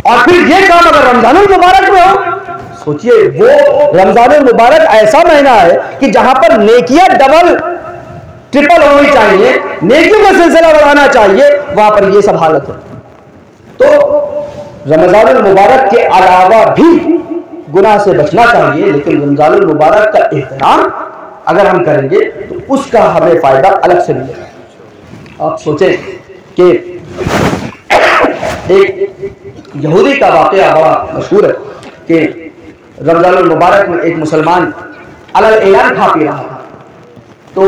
Speaker 1: और फिर ये काम अगर रमजानुल मुबारक में हो, सोचिए वो रमजानुल मुबारक ऐसा महीना है कि जहां पर नेकियां डबल ट्रिपल होनी चाहिए, नेकियों का सिलसिला बढ़ाना चाहिए, वहां पर ये सब हालत है। तो रमजानुल मुबारक के अलावा भी गुनाह से बचना चाहिए, लेकिन रमजानुल मुबारक का एहतराम अगर हम करेंगे तो उसका हमें फायदा अलग से मिलेगा। आप सोचें कि एक यहूदी का वाकया बड़ा मशहूर है कि रमजानुल मुबारक में एक मुसलमान अलग ऐलान खा पी रहा था, तो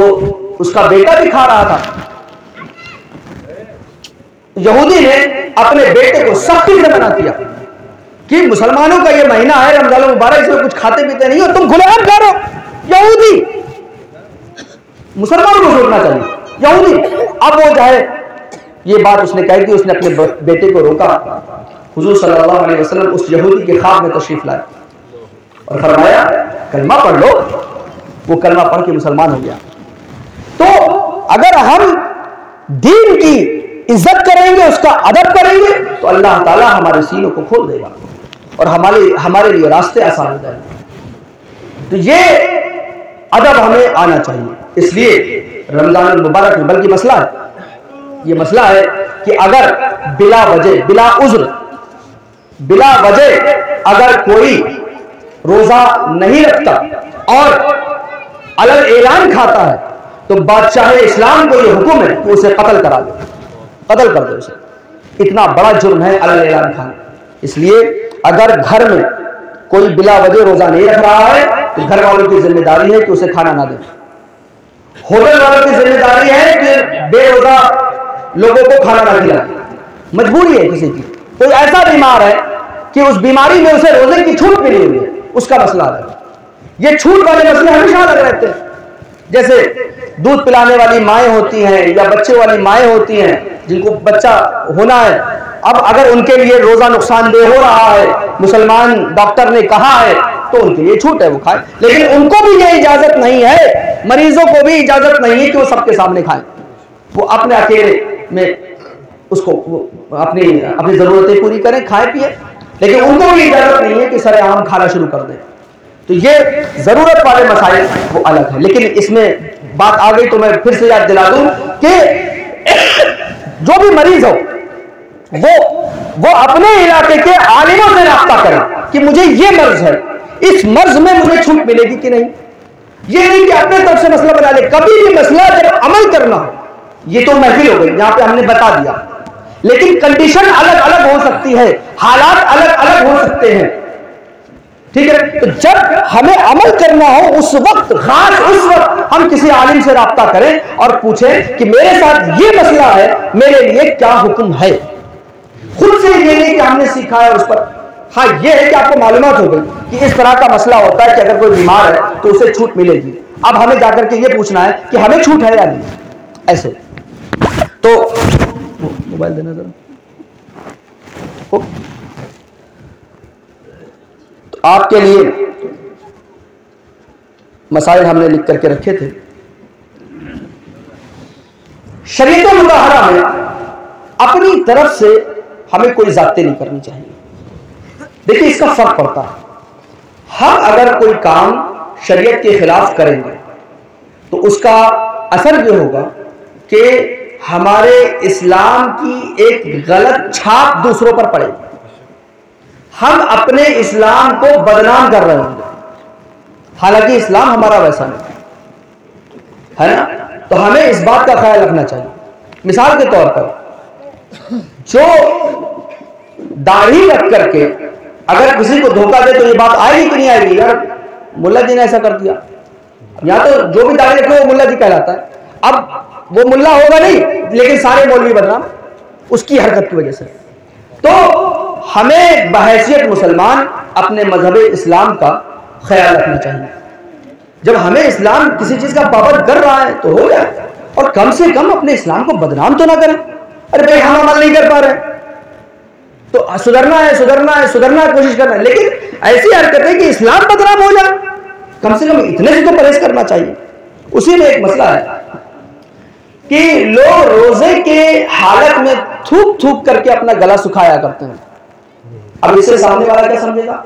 Speaker 1: उसका बेटा भी खा रहा था। यहूदी ने अपने बेटे को सख्ती से मना किया कि मुसलमानों का ये महीना है रमजानुल मुबारक, इसमें कुछ खाते पीते नहीं हो, तुम खुलेआम खा रहे हो। यहूदी, मुसलमानों को सोचना चाहिए, यहूदी। अब वो चाहे, ये बात उसने कही कि उसने अपने बेटे को रोका। हुजूर सल्लल्लाहु अलैहि वसल्लम उस यहूदी के ख्वाब में तशरीफ लाए और फरमाया कलमा पढ़ लो। वो कलमा पढ़ के मुसलमान हो गया। तो अगर हम दीन की इज्जत करेंगे, उसका अदब करेंगे, तो अल्लाह ताला हमारे सीनों को खोल देगा और हमारे लिए रास्ते आसान हो जाएंगे। तो ये अदब हमें आना चाहिए। इसलिए रमजानुल मुबारक में, बल्कि मसला है, ये मसला है कि अगर बिला वजह, बिला उज्र, बिला वजह अगर कोई रोजा नहीं रखता और अलग ऐलान खाता है, तो बादशाह इस्लाम को यह हुक्म है कि उसे कत्ल करा दो, कत्ल कर दो उसे। इतना बड़ा जुर्म है अलग ऐलान खाना। इसलिए अगर घर में कोई बिला वजह रोजा नहीं रख रहा है, तो घर वालों की जिम्मेदारी है कि उसे खाना ना दे। होटल वालों की जिम्मेदारी है कि बेरोजा लोगों को खाना ना खिलाए। मजबूरी है किसी की, कोई ऐसा बीमार है कि उस बीमारी में उसे रोजे की छूट मिली हुई है, उसका मसला है। ये छूट वाले मसले हमेशा अलग रहते हैं। जैसे दूध पिलाने वाली माएँ होती हैं या बच्चे वाली माएँ होती हैं जिनको बच्चा होना है, अब अगर उनके लिए रोजा नुकसानदेह हो रहा है, मुसलमान डॉक्टर ने कहा है, तो उनके लिए छूट है, वो खाए। लेकिन उनको भी ये इजाजत नहीं है, मरीजों को भी इजाजत नहीं है कि वो सबके सामने खाएं। वो अपने अकेले में उसको अपनी जरूरतें पूरी करें, खाए पिए, लेकिन उनको भी इजाजत नहीं है कि सरेआम खाना शुरू कर दें। तो ये जरूरत वाले मसाइल वो अलग है। लेकिन इसमें बात आ गई तो मैं फिर से याद दिला दूं कि जो भी मरीज हो वो अपने इलाके के आलिमों से राब्ता करें कि मुझे ये मर्ज है, इस मर्ज में मुझे छूट मिलेगी कि नहीं। ये नहीं कि अपने तरफ से मसला बना ले। कभी भी मसला जब अमल करना हो, ये तो महफिल हो गई, यहां पे हमने बता दिया, लेकिन कंडीशन अलग अलग हो सकती है, हालात अलग अलग हो सकते हैं, ठीक है। तो जब हमें अमल करना हो उस वक्त, खास उस वक्त हम किसी आलिम से राब्ता करें और पूछें कि मेरे साथ ये मसला है, मेरे लिए क्या हुक्म है। खुद से ये नहीं कि हमने सीखा है उस पर। हाँ, ये है कि आपको मालूमात हो गई कि इस तरह का मसला होता है कि अगर कोई बीमार है तो उसे छूट मिलेगी। अब हमें जाकर के ये पूछना है कि हमें छूट है या नहीं। ऐसे तो मोबाइल देना जरा। तो आपके लिए मसाइल हमने लिख करके रखे थे। शरीयत मुताहरा में अपनी तरफ से हमें कोई ज़ाब्ते नहीं करनी चाहिए। देखिए, इसका फर्क पड़ता है। हम अगर कोई काम शरीयत के खिलाफ करेंगे तो उसका असर ये होगा कि हमारे इस्लाम की एक गलत छाप दूसरों पर पड़े, हम अपने इस्लाम को बदनाम कर रहे होंगे, हालांकि इस्लाम हमारा वैसा नहीं है ना। तो हमें इस बात का ख्याल रखना चाहिए। मिसाल के तौर पर जो दाढ़ी रख करके अगर किसी को धोखा दे तो ये बात आएगी कि नहीं आएगी, यार मुल्ला जी ने ऐसा कर दिया, या तो जो भी दाढ़ी रखे वो मुल्ला जी कहलाता है। अब वो मुल्ला होगा नहीं, लेकिन सारे मौलवी बदनाम उसकी हरकत की वजह से। तो हमें बहैसियत मुसलमान अपने मजहब इस्लाम का ख्याल रखना चाहिए। जब हमें इस्लाम किसी चीज का पाबंद कर रहा है तो हो जाए, और कम से कम अपने इस्लाम को बदनाम तो ना करें। अरे भाई हम अमल नहीं कर पा रहे तो सुधरना है, सुधरना है, सुधरना है, कोशिश करना है, लेकिन ऐसी हरकत है कि इस्लाम बदनाम हो जाए, कम से कम इतने से तो परहेज करना चाहिए। उसी में एक मसला है कि लोग रोजे के हालत में थूक थूक करके अपना गला सुखाया करते हैं। अब इससे सामने वाला क्या समझेगा,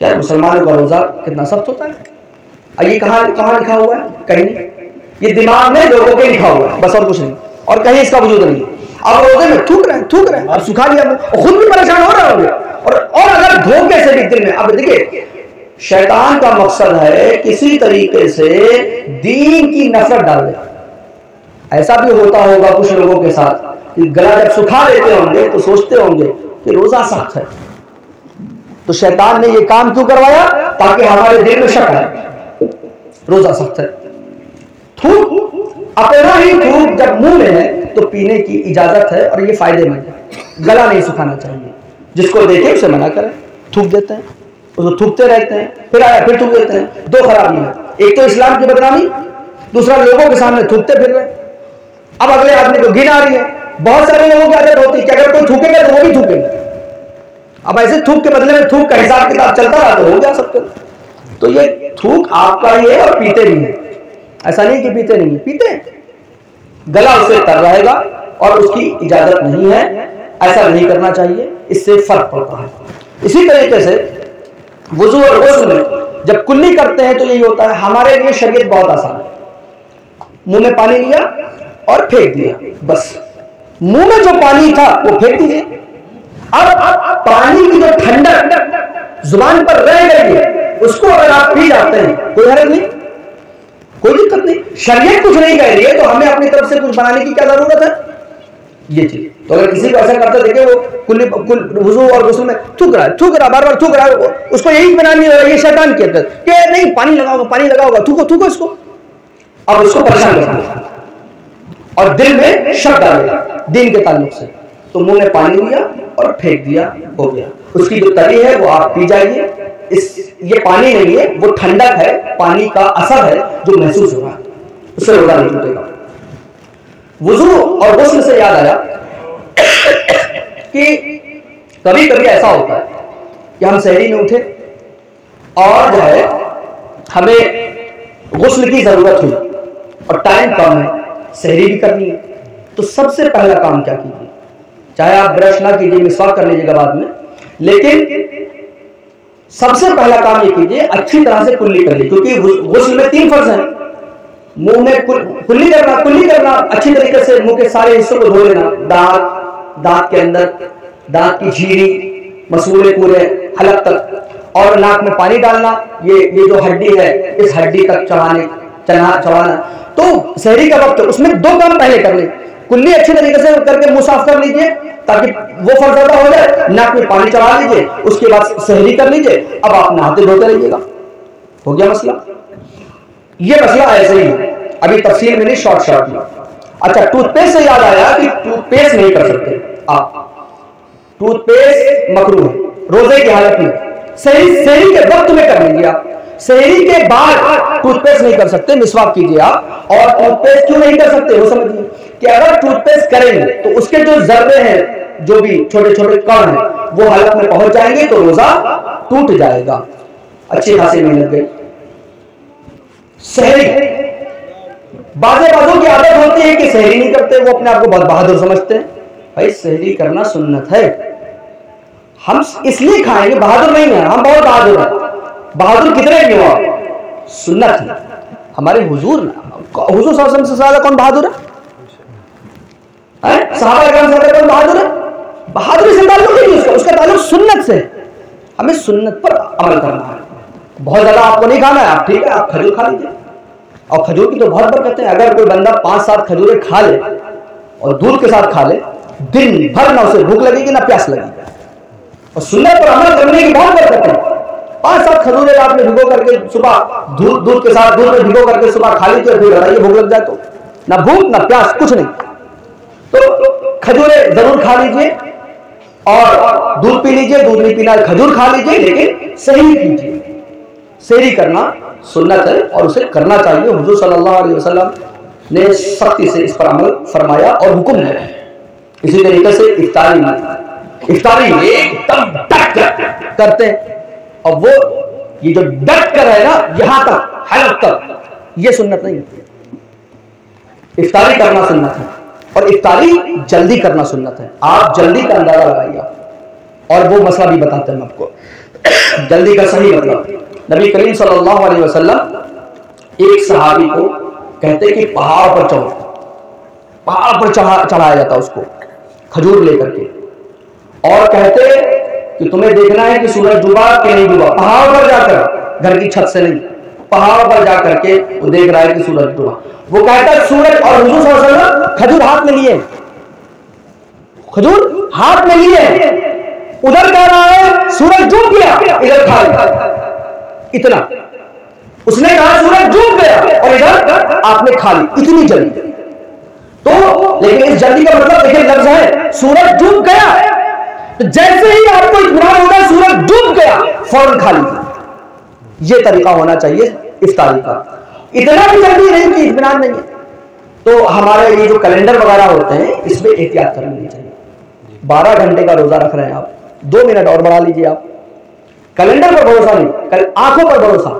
Speaker 1: यार मुसलमानों का रोजा कितना सख्त होता है। अब ये कहां लिखा हुआ है, कहीं नहीं, ये दिमाग में लोगों के लिखा हुआ है, बस और कुछ नहीं, और कहीं इसका वजूद नहीं। अब रोजे में थूक रहे हैं, अब सुखा लिया, और खुद भी परेशान हो रहे होंगे, और अगर धोखे से भी दिल में। अब देखिए, शैतान का मकसद है किसी तरीके से दीन की नफरत डाल दे। ऐसा भी होता होगा कुछ लोगों के साथ कि गला जब सुखा लेते होंगे तो सोचते होंगे कि रोजा सख्त है, तो शैतान ने ये काम क्यों करवाया, ताकि हमारे दिल में शक आए रोजा सख्त है। थूक अपना ही थूक जब मुंह में है तो पीने की इजाजत है, और ये फायदेमंद है। गला नहीं सुखाना चाहिए, जिसको देखे उसे मना करें। थूक देते हैं, उसको थूकते रहते हैं, फिर आया फिर थूक देते हैं। दो खराबी है, एक तो इस्लाम की बदनामी, दूसरा लोगों के सामने थूकते फिर रहे। अब अगले आदमी को घिन आ रही है। बहुत सारे लोगों की आदत होती है कि अगर कोई थूकेगा तो वो भी थूकेंगे। अब ऐसे थूक के बदले में थूक का हिसाब किताब चलता रहा तो हो गया सबके। तो ये थूक आपका ही है, और पीते भी है, ऐसा नहीं कि पीते नहीं है, पीते हैं, गला उससे तर रहेगा और उसकी इजाजत नहीं है, ऐसा नहीं करना चाहिए, इससे फर्क पड़ता है। इसी तरीके से वुजू और गुस्ल में जब कुल्ली करते हैं तो यही होता है। हमारे लिए शरीयत बहुत आसान है, मुंह में पानी लिया और फेंक दिया, बस मुंह में जो पानी था वो फेंक दीजिए। अब पानी की जो ठंडक जुबान पर रह गई है उसको अगर आप पी जाते हैं कोई हर्ज नहीं, कोई दिक्कत नहीं, शरीयत कुछ नहीं कह रही है, तो हमें अपनी तरफ से कुछ बनाने की क्या जरूरत है ये चीज। तो अगर किसी को ऐसा करते देखे वो वुजू और गुस्ल में थूक रहा बार बार थूक रहा है, उसको यही बनानी है, ये शैतान की हरकत कि नहीं पानी लगाओगा, थूको इसको। अब उसको परेशान करना और दिल में शक डालेगा दीन के ताल्लुक से, तो मुंह में पानी लिया और फेंक दिया, हो गया। उसकी जो तरी है वो आप पी जाइए। ये पानी नहीं है, वो ठंडक है, पानी का असर है जो महसूस हो रहा है, उससे रोजा नहीं टूटेगा। वुजू और गुस्ल से याद आया कि कभी कभी ऐसा होता है कि हम सहरी में उठे और जो है हमें गुस्ल की जरूरत हुई और टाइम कम है, सहरी भी करनी है, तो सबसे पहला काम क्या कीजिए, चाहे आप ब्रश ना कीजिए, मिसवाक कर लीजिएगा बाद में, लेकिन सबसे पहला काम ये कीजिए अच्छी तरह से कुल्ली कर लीजिए, क्योंकि गुस्ल में 3 फर्ज हैं। मुंह में कुल्ली करना अच्छी तरीके से, मुंह के सारे हिस्सों को धो लेना, दांत के अंदर, दांत की झीरी, मसूड़े पूरे हलक तक, और नाक में पानी डालना, ये जो हड्डी है इस हड्डी तक चढ़ाना। तो सहरी का वक्त उसमें 2 काम पहले कर ले, कुल्ली अच्छी तरीके से करके मुंह साफ कर लीजिए ताकि वो फर्ज अदा हो जाए, नाक में पानी चढ़ा लीजिए, उसके बाद सहरी कर लीजिए, अब आप नहाते धोते रहिएगा, हो गया मसला। ये मसला ऐसे ही है, अभी तफसील में नहीं, शॉर्ट में। अच्छा, टूथपेस्ट से याद आया कि टूथपेस्ट नहीं कर सकते आप, टूथपेस्ट मकरूह है रोजे की हालत में, सहरी के वक्त में कर लीजिए आप, सहरी के बाद टूथपेस्ट नहीं कर सकते, मिसवाक कीजिए आप। और टूथपेस्ट क्यों नहीं कर सकते वो समझिए कि अगर टूथपेस्ट करेंगे तो उसके जो जर्रे हैं, जो भी छोटे छोटे कण हैं, वो हलक में पहुंच जाएंगे तो रोजा टूट जाएगा। अच्छी खासी मेहनत गई। सहरी, बाजों की आदत होती है कि सहरी नहीं करते, वो अपने आप को बहुत बहादुर समझते हैं। भाई सहरी करना सुन्नत है, हम इसलिए खाएंगे, बहादुर नहीं है, हम बहुत बहादुर हैं। बहादुर कितने भी हो, सुन्नत है। हमारे हुजूर सल्लल्लाहु अलैहि वसल्लम से ज्यादा कौन बहादुर है? सहाबा किराम से कौन बहादुर है? बहादुरी से ताल्लुक नहीं उसका, उसका ताल्लुक सुन्नत से। हमें सुन्नत पर अमल करना है। बहुत ज्यादा आपको नहीं खाना है, आप ठीक है आप खजूर खा लीजिए, और खजूर की तो बहुत बरकत है। अगर कोई बंदा 5-7 खजूरें खा ले और दूध के साथ खा ले, दिन भर ना उसे भूख लगेगी ना प्यास लगेगी। और सुन्नत पर अमल करने की बहुत बरकत है। 5-7 खजूरें आपने भिगो करके सुबह दूध के साथ दूध में भिगो करके सुबह खा लीजिए, फिर बताइए भूख लग जाए तो ना भूख ना प्यास कुछ नहीं। तो खजूरें जरूर खा लीजिए और दूध पी लीजिए, दूध नहीं पीना खजूर खा लीजिए, लेकिन सही कीजिए। सहरी करना सुन्नत है और उसे करना चाहिए। हुजूर सल्लल्लाहु अलैहि वसल्लम ने सख्ती से इस पर अमल फरमाया और हुक्म है। इसी तरीके से इफ्तारी एकदम डट कर करते हैं, और वो ये जो डट कर है ना यहां तक हलक तक, ये सुन्नत नहीं है। इफ्तारी करना सुन्नत है और इफ्तारी जल्दी करना सुन्नत है। आप जल्दी का अंदाजा लगाइए, और वो मसला भी बताते हैं आपको जल्दी का सही मतलब। नबी करीम सल्लल्लाहु अलैहि वसल्लम एक सहाबी को कहते कि पहाड़ पर चढ़ो, पहाड़ पर चढ़ाया जाता उसको खजूर लेकर के, और कहते कि तुम्हें देखना है कि सूरज डूबा कि नहीं डूबा। पहाड़ पर जाकर, घर की छत से नहीं, पहाड़ पर जाकर के वो देख रहा है कि सूरज डूबा। वो कहता है सूरज, और हुजूर सल्लल्लाहु अलैहि वसल्लम खजूर हाथ में लिए, खजूर हाथ में लिए, उधर कह रहा है सूरज डूब गया, इधर खा लिया। इतना उसने कहा सूरज डूब गया और इधर आपने खा ली, इतनी जल्दी। तो लेकिन इस जल्दी का मतलब देखिए लफ्ज है सूरज डूब गया, तो जैसे ही आपको इत्मीनान होगा सूरज डूब गया फौरन खा लीजिए। यह तरीका होना चाहिए इफ्तारी का। इतना भी जल्दी नहीं कि इत्मीनान नहीं है। तो हमारे ये जो कैलेंडर वगैरह होते हैं इसमें एहतियात करनी चाहिए। 12 घंटे का रोजा रख रहे हैं आप, 2 मिनट और बढ़ा लीजिए आप। कैलेंडर पर भरोसा नहीं, आंखों पर भरोसा।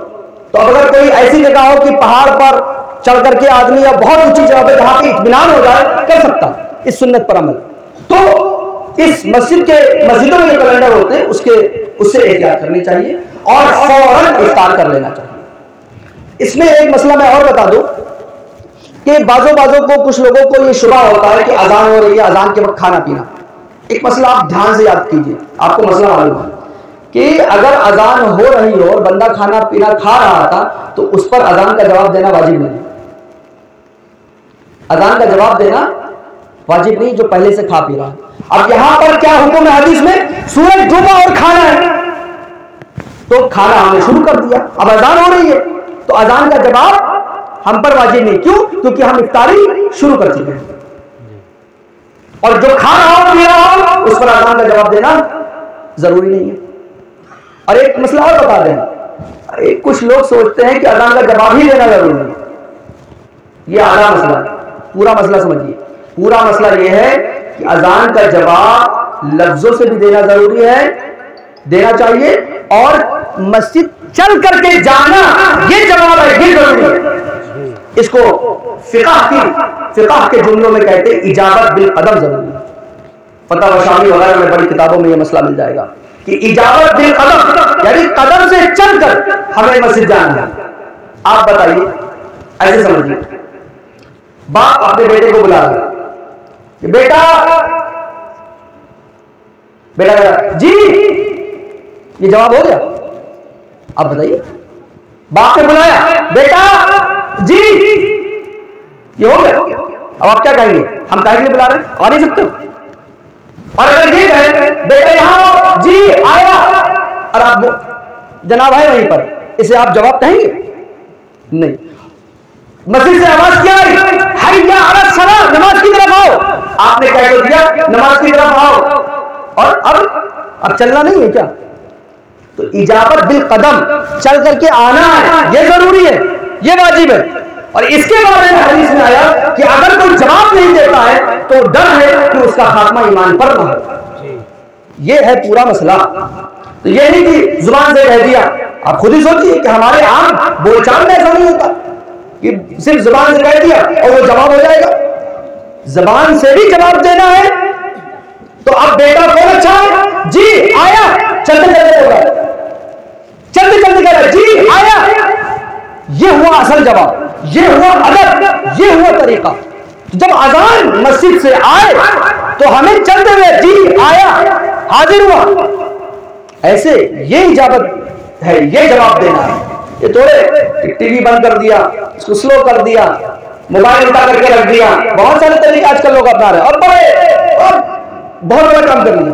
Speaker 1: तो अगर कोई ऐसी जगह हो कि पहाड़ पर चढ़ करके आदमी या बहुत ऊंची जगह पे जहां पे इत्मीनान हो जाए, कर सकता इस सुन्नत पर अमल। तो इस मस्जिदों में जो कैलेंडर होते हैं उससे एहतियात करनी चाहिए और फौरन इफ्तार कर लेना चाहिए। इसमें एक मसला मैं और बता दूं कि बाजों को कुछ लोगों को ये शुबा होता है कि अजान हो रही है, अजान के वक्त खाना पीना। एक मसला आप ध्यान से याद कीजिए, आपको मसला मालूम है कि अगर अजान हो रही हो और बंदा खाना पीना खा रहा था तो उस पर अजान का जवाब देना वाजिब नहीं। अजान का जवाब देना वाजिब नहीं जो पहले से खा पी रहा है। अब यहां पर क्या हुक्म है हदीस में? सूरज डूबा और खाना है, तो खाना हमने शुरू कर दिया, अब अजान हो रही है तो अजान का जवाब हम पर वाजिब नहीं। क्यों? क्योंकि हम इफ्तारी शुरू कर चुके हैं, और जो खा रहा हो पी रहा हो उस पर अजान का जवाब देना जरूरी नहीं है। और एक मसला और बता दें, कुछ लोग सोचते हैं कि अजान का जवाब ही देना जरूरी है। यह आधा मसला है, पूरा मसला समझिए। पूरा मसला यह है कि अजान का जवाब लफ्जों से भी देना जरूरी है, देना चाहिए, और मस्जिद चल करके जाना यह जवाब है, ये जरूरी है। इसको फिक़ह के जुमलों में कहते हैं इजाबत बिल कदम जरूरी है। फतवा शामी वगैरह में बड़ी किताबों में यह मसला मिल जाएगा कि इजाबत बिल कदम, यानी कदम से चलकर हमें मस्जिद जाना है। आप बताइए, ऐसे समझिए, बाप अपने बेटे को बुला रहा है, बेटा जी, ये जवाब हो गया? आप बताइए, बाप ने बुलाया, बेटा जी, ये हो गया। अब आप क्या कहेंगे? हम काहे के लिए बुला रहे हैं? आ नहीं सकते? और अगर ये कहे बेटा यहां जी आया और आप जनाब है वहीं पर, इसे आप जवाब कहेंगे? नहीं। मस्जिद से आवाज क्या आई? हैया अला सलाह, नमाज की तरफ आओ। आपने क्या कर दिया? नमाज की तरफ आओ, और अब चलना नहीं है क्या? तो इजाबत बिल कदम, चल करके आना है, यह जरूरी है, यह वाजिब है। और इसके बारे में हदीस में आया कि अगर कोई जवाब नहीं देता है तो डर है कि उसका खात्मा ईमान पर न हो। यह है पूरा मसला। तो यह नहीं कि जुबान से कह दिया। आप खुद ही सोचिए कि हमारे आम बोलचाल में ऐसा नहीं होता कि सिर्फ जुबान से कह दिया और वो जवाब हो जाएगा। जुबान से भी जवाब देना है। तो अब बेटा कौन अच्छा है? जी आया, चलते चलते होगा, चलते चलते कह रहा जी आया, ये हुआ असल जवाब, ये हुआ अदब, ये हुआ तरीका। जब अजान मस्जिद से आए तो हमें चलते हुए जी आया, हाजिर हुआ, ऐसे ये इजाजत है, ये जवाब देना है। ये थोड़े टीवी बंद कर दिया, इसको स्लो कर दिया, मोबाइल उठा करके रख दिया, बहुत सारे तरीके आजकल लोग अपना रहे हैं और बहुत बड़ा काम कर लिया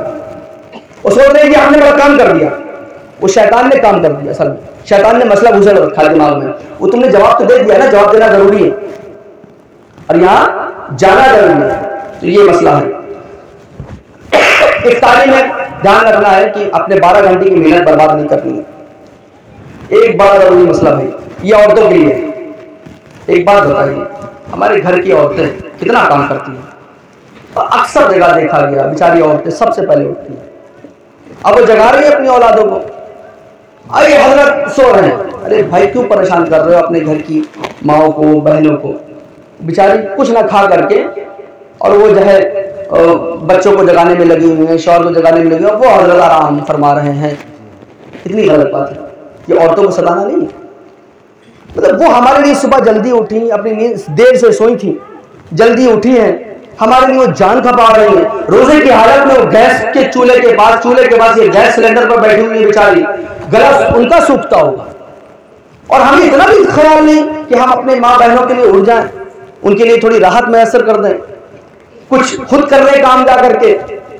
Speaker 1: और सोच रहे हैं कि हमने बड़ा काम कर दिया। वो शैतान ने काम कर दिया। असल में शैतान ने मसला घुसा रखा दिमाग में। वो तुमने जवाब तो दे दिया ना, जवाब देना जरूरी है और यहां जाना जरूरी है। तो ये मसला है। इफ्तारी में ध्यान रखना है कि अपने 12 घंटे की मेहनत बर्बाद नहीं करनी है। एक बड़ा जरूरी मसला भाई, ये औरतों के लिए। एक बात बताइए, हमारे घर की औरतें कितना काम करती हैं? अक्सर जगह देखा गया बेचारी औरतें सबसे पहले उठती हैं। अब वो जगा रही है अपनी औलादों को, अरे हजरत सो रहे हैं। अरे भाई क्यों परेशान कर रहे हो अपने घर की माओ को, बहनों को? बेचारी कुछ ना खा करके और वो जो है बच्चों को जगाने में लगी हुई है, शौहर को जगाने में लगी हुई है, वो हजरत आराम फरमा रहे हैं। कितनी गलत बात है। ये औरतों को सताना नहीं है। मतलब वो हमारे लिए सुबह जल्दी उठी, अपनी नींद देर से सोई थी, जल्दी उठी हैं, हमारे लिए वो जान खपा रही है। रोजे की हालत में वो गैस के चूल्हे के पास ये गैस सिलेंडर पर बैठी हुई है बेचारी, गला उनका सूखता होगा और हमें इतना भी ख्याल नहीं कि हम अपने माँ बहनों के लिए उठ जाएं, उनके लिए थोड़ी राहत मैसर कर दें, कुछ खुद कर रहे काम जा करके,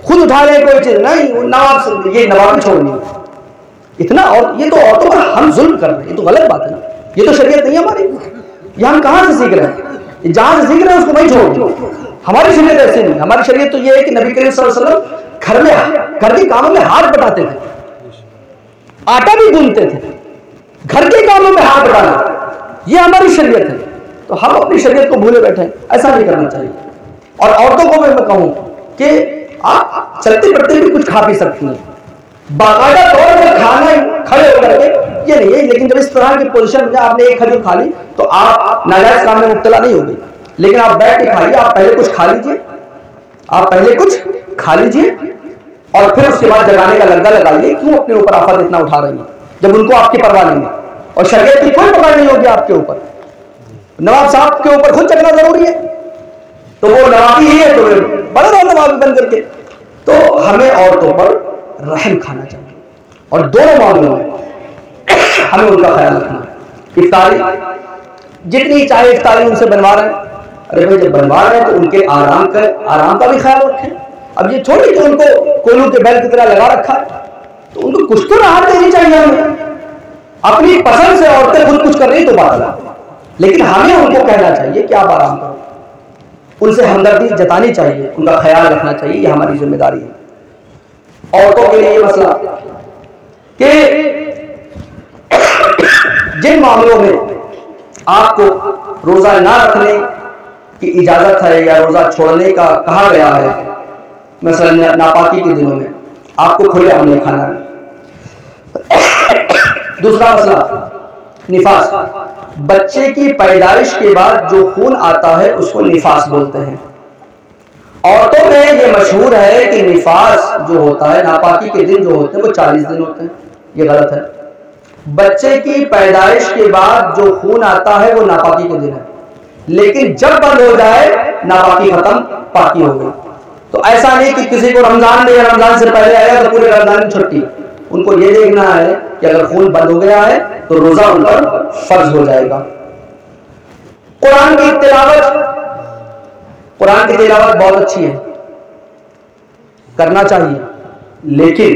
Speaker 1: खुद उठा रहे कोई चीज नहीं, नवाब ये नवाबी छोड़नी इतना। और ये तो औरतों पर हम जुल्म कर रहे हैं, ये तो गलत बात है ना। ये तो शरीयत नहीं है हमारी। ये हम कहां से सीख रहे हैं? जहां से सीख रहे हैं उसको वही छोड़ दो। हमारी शरीयत ऐसी नहीं। हमारी शरीयत तो ये है कि नबी करीम सल्लल्लाहु अलैहि वसल्लम घर के कामों में हाथ बटाते थे, आटा भी गूंथते थे, घर के कामों में हाथ बटाना, ये हमारी शरीयत है। तो हम अपनी शरीयत को भूले बैठे हैं, ऐसा नहीं करना चाहिए। और औरतों को मैं कहूं कि आप चलते फिरते भी कुछ खा पी सकती हैं, बाकायदा तौर पर खाना खड़े होकर के ये नहीं है। लेकिन जब इस तरह की पोजीशन में आपने एक खजूर खा ली तो आप नाजायज काम में मुब्तला नहीं हो गई। लेकिन आप बैठ के खाइए, आप पहले कुछ खा लीजिए, आप पहले कुछ खा लीजिए और फिर उसके बाद जगाने का लग्गा लगाइए। क्यों अपने ऊपर आफत इतना उठा रही है जब उनको आपकी परवाह नहीं है और शरीयत की कोई पकड़ नहीं होगी आपके ऊपर। नवाब साहब के ऊपर खुद चलना जरूरी है, तो वो नवाबी ही है तो बड़ा रहो नवाबी बन करके। तो हमें औरतों पर रहम खाना चाहिए और दोनों मामलों में हमें उनका ख्याल रखना है। इफ्तारी जितनी चाहे इफ्तारी उनसे बनवा रहे हैं, अरे भाई जब बनवा रहे हैं तो उनके आराम का भी ख्याल रखें। अब ये छोड़िए कि उनको कोलू के बैल की तरह लगा रखा है, तो उनको कुछ तो राहत देनी चाहिए हमें। अपनी पसंद से औरतें खुद कुछ कर रही तो बात है, लेकिन हमें उनको कहना चाहिए कि आप आराम करो, उनसे हमदर्दी जतानी चाहिए, उनका ख्याल रखना चाहिए। ये हमारी जिम्मेदारी है। औरतों के लिए ये मसला कि जिन मामलों में आपको रोजा ना रखने की इजाजत है या रोजा छोड़ने का कहा गया है, मसलन नापाकी के दिनों में आपको खुले आम नहीं खाना है। दूसरा मसला निफास, बच्चे की पैदाइश के बाद जो खून आता है उसको निफास बोलते हैं। औरतों में ये मशहूर है कि निफास जो होता है, नापाकी के दिन जो होते हैं वो 40 दिन होते हैं। ये गलत है। बच्चे की पैदाइश के बाद जो खून आता है वो नापाकी के दिन है, लेकिन जब बंद हो जाए नापाकी खत्म, पाकी हो गई। तो ऐसा नहीं कि किसी को रमजान में या रमजान से पहले आया तो पूरे रमजान की छुट्टी। उनको ये देखना है कि अगर खून बंद हो गया है तो रोजा उन पर फर्ज हो जाएगा। कुरान की तिलावत बहुत अच्छी है, करना चाहिए, लेकिन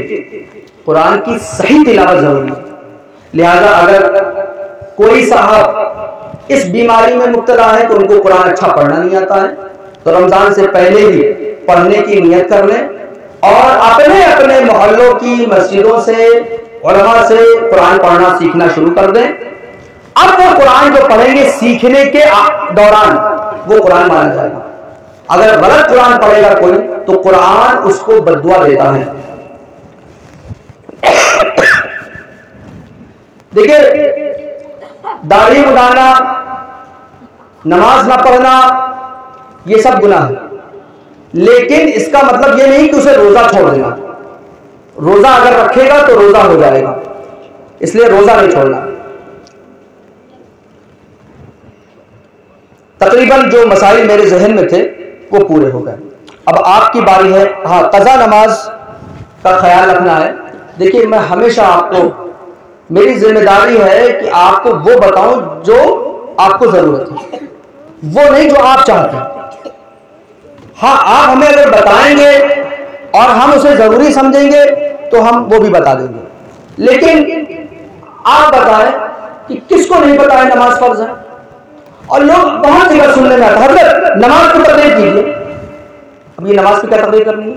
Speaker 1: कुरान की सही तिलावत जरूरी है। लिहाजा अगर कोई साहब इस बीमारी में मुब्तला है तो उनको कुरान अच्छा पढ़ना नहीं आता है, तो रमजान से पहले ही पढ़ने की नियत कर लें और अपने अपने मोहल्लों की मस्जिदों से, उलमा से कुरान पढ़ना सीखना शुरू कर दें। अब वो कुरान जो पढ़ेंगे सीखने के दौरान वो कुरान माना जाएगा। अगर गलत कुरान पढ़ेगा कोई तो कुरान उसको बद्दुआ देता है। देखिए, दाढ़ी मुड़ाना, नमाज ना पढ़ना, ये सब गुनाह है, लेकिन इसका मतलब ये नहीं कि उसे रोजा छोड़ देना। रोजा अगर रखेगा तो रोजा हो जाएगा, इसलिए रोजा नहीं छोड़ना। तकरीबन जो मसाइल मेरे जहन में थे वो पूरे हो गए। अब आपकी बारी है। हाँ, कज़ा नमाज का ख्याल रखना है। देखिए, मैं हमेशा आपको, मेरी जिम्मेदारी है कि आपको वो बताऊं जो आपको जरूरत है, वो नहीं जो आप चाहते हैं। हाँ, आप हमें अगर बताएंगे और हम उसे जरूरी समझेंगे तो हम वो भी बता देंगे, लेकिन आप बताएं कि किसको नहीं पता है नमाज फर्ज है। और लोग बहुत जगह सुनने में आता है, हजरत नमाज की तकरीर कीजिए। अब ये नमाज की क्या तकरीर करनी है?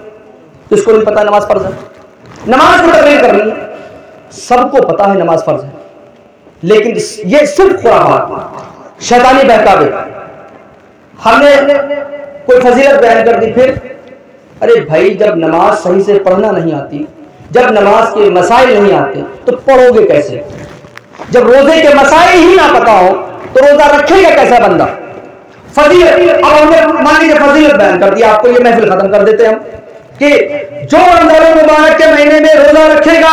Speaker 1: किसको नहीं पता है नमाज फर्ज है? नमाज की तकरीर करनी है। सबको पता है नमाज फर्ज है, लेकिन ये सिर्फ खुराफात, शैतानी बहकावे। हमने कोई फजीलत बयान कर दी, फिर अरे भाई, जब नमाज सही से पढ़ना नहीं आती, जब नमाज के मसाइल नहीं आते तो पढ़ोगे कैसे? जब रोजे के मसाइल ही ना पता हो तो रोजा रखेगा कैसा बंदा? फजीलत, अब हमने मान लीजिए फजीलत बयान कर दिया, आपको ये महफिल खत्म कर देते हम कि जो रमजान मुबारक के महीने में रोजा रखेगा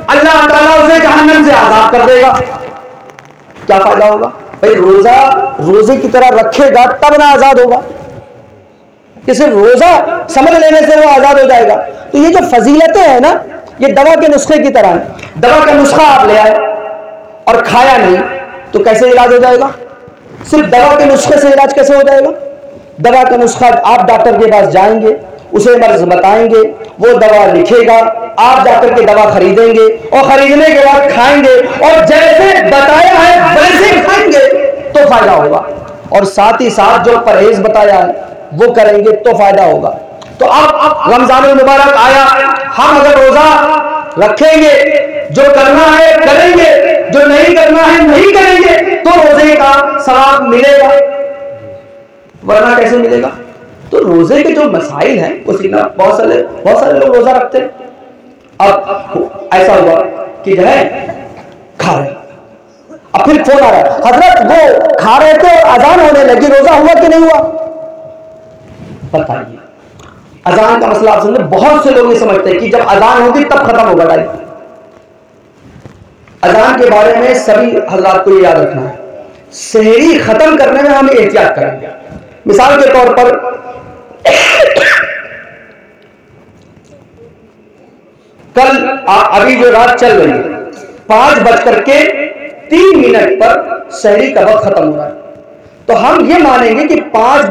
Speaker 1: अल्लाह ताला उसे जहन्नम से आजाद कर देगा। क्या फायदा होगा भाई? रोजा रोजे की तरह रखेगा तब ना आजाद होगा, कि सिर्फ रोजा समझ लेने से वो आजाद हो जाएगा। तो ये जो फजीलतें हैं ना, ये दवा के नुस्खे की तरह है। दवा का नुस्खा आप ले आए और खाया नहीं तो कैसे इलाज हो जाएगा? सिर्फ दवा के नुस्खे से इलाज कैसे हो जाएगा? दवा का नुस्खा, आप डॉक्टर के पास जाएंगे, उसे मर्ज बताएंगे, वो दवा लिखेगा, आप जाकर के दवा खरीदेंगे और खरीदने के बाद खाएंगे और जैसे बताया है वैसे खाएंगे तो फायदा होगा, और साथ ही साथ जो परहेज बताया है वो करेंगे तो फायदा होगा। तो अब रमजान मुबारक आया, हम अगर रोजा रखेंगे, जो करना है करेंगे, जो नहीं करना है नहीं करेंगे, तो रोजे का सवाब मिलेगा, वरना कैसे मिलेगा? तो रोजे के जो मसाइल हैं वो सीखना। बहुत सारे लोग रोजा रखते हैं। अब ऐसा हुआ कि जो है खा रहे, अब फिर फोन आ रहा है, हजरत वो खा रहे थे और अजान होने लगी, रोजा हुआ कि नहीं हुआ? बताइए। अजान का मसला आप समझे, बहुत से लोग ये समझते हैं कि जब अजान होगी तब खत्म होगा टाइम। अजान के बारे में सभी हजरात को ये याद रखना है, सहरी खत्म करने में हम एहतियात करेंगे। मिसाल के तौर पर कल अभी जो रात चल रही है 5:03 पर सहरी का वक्त खत्म हो रहा है, तो हम ये मानेंगे कि 5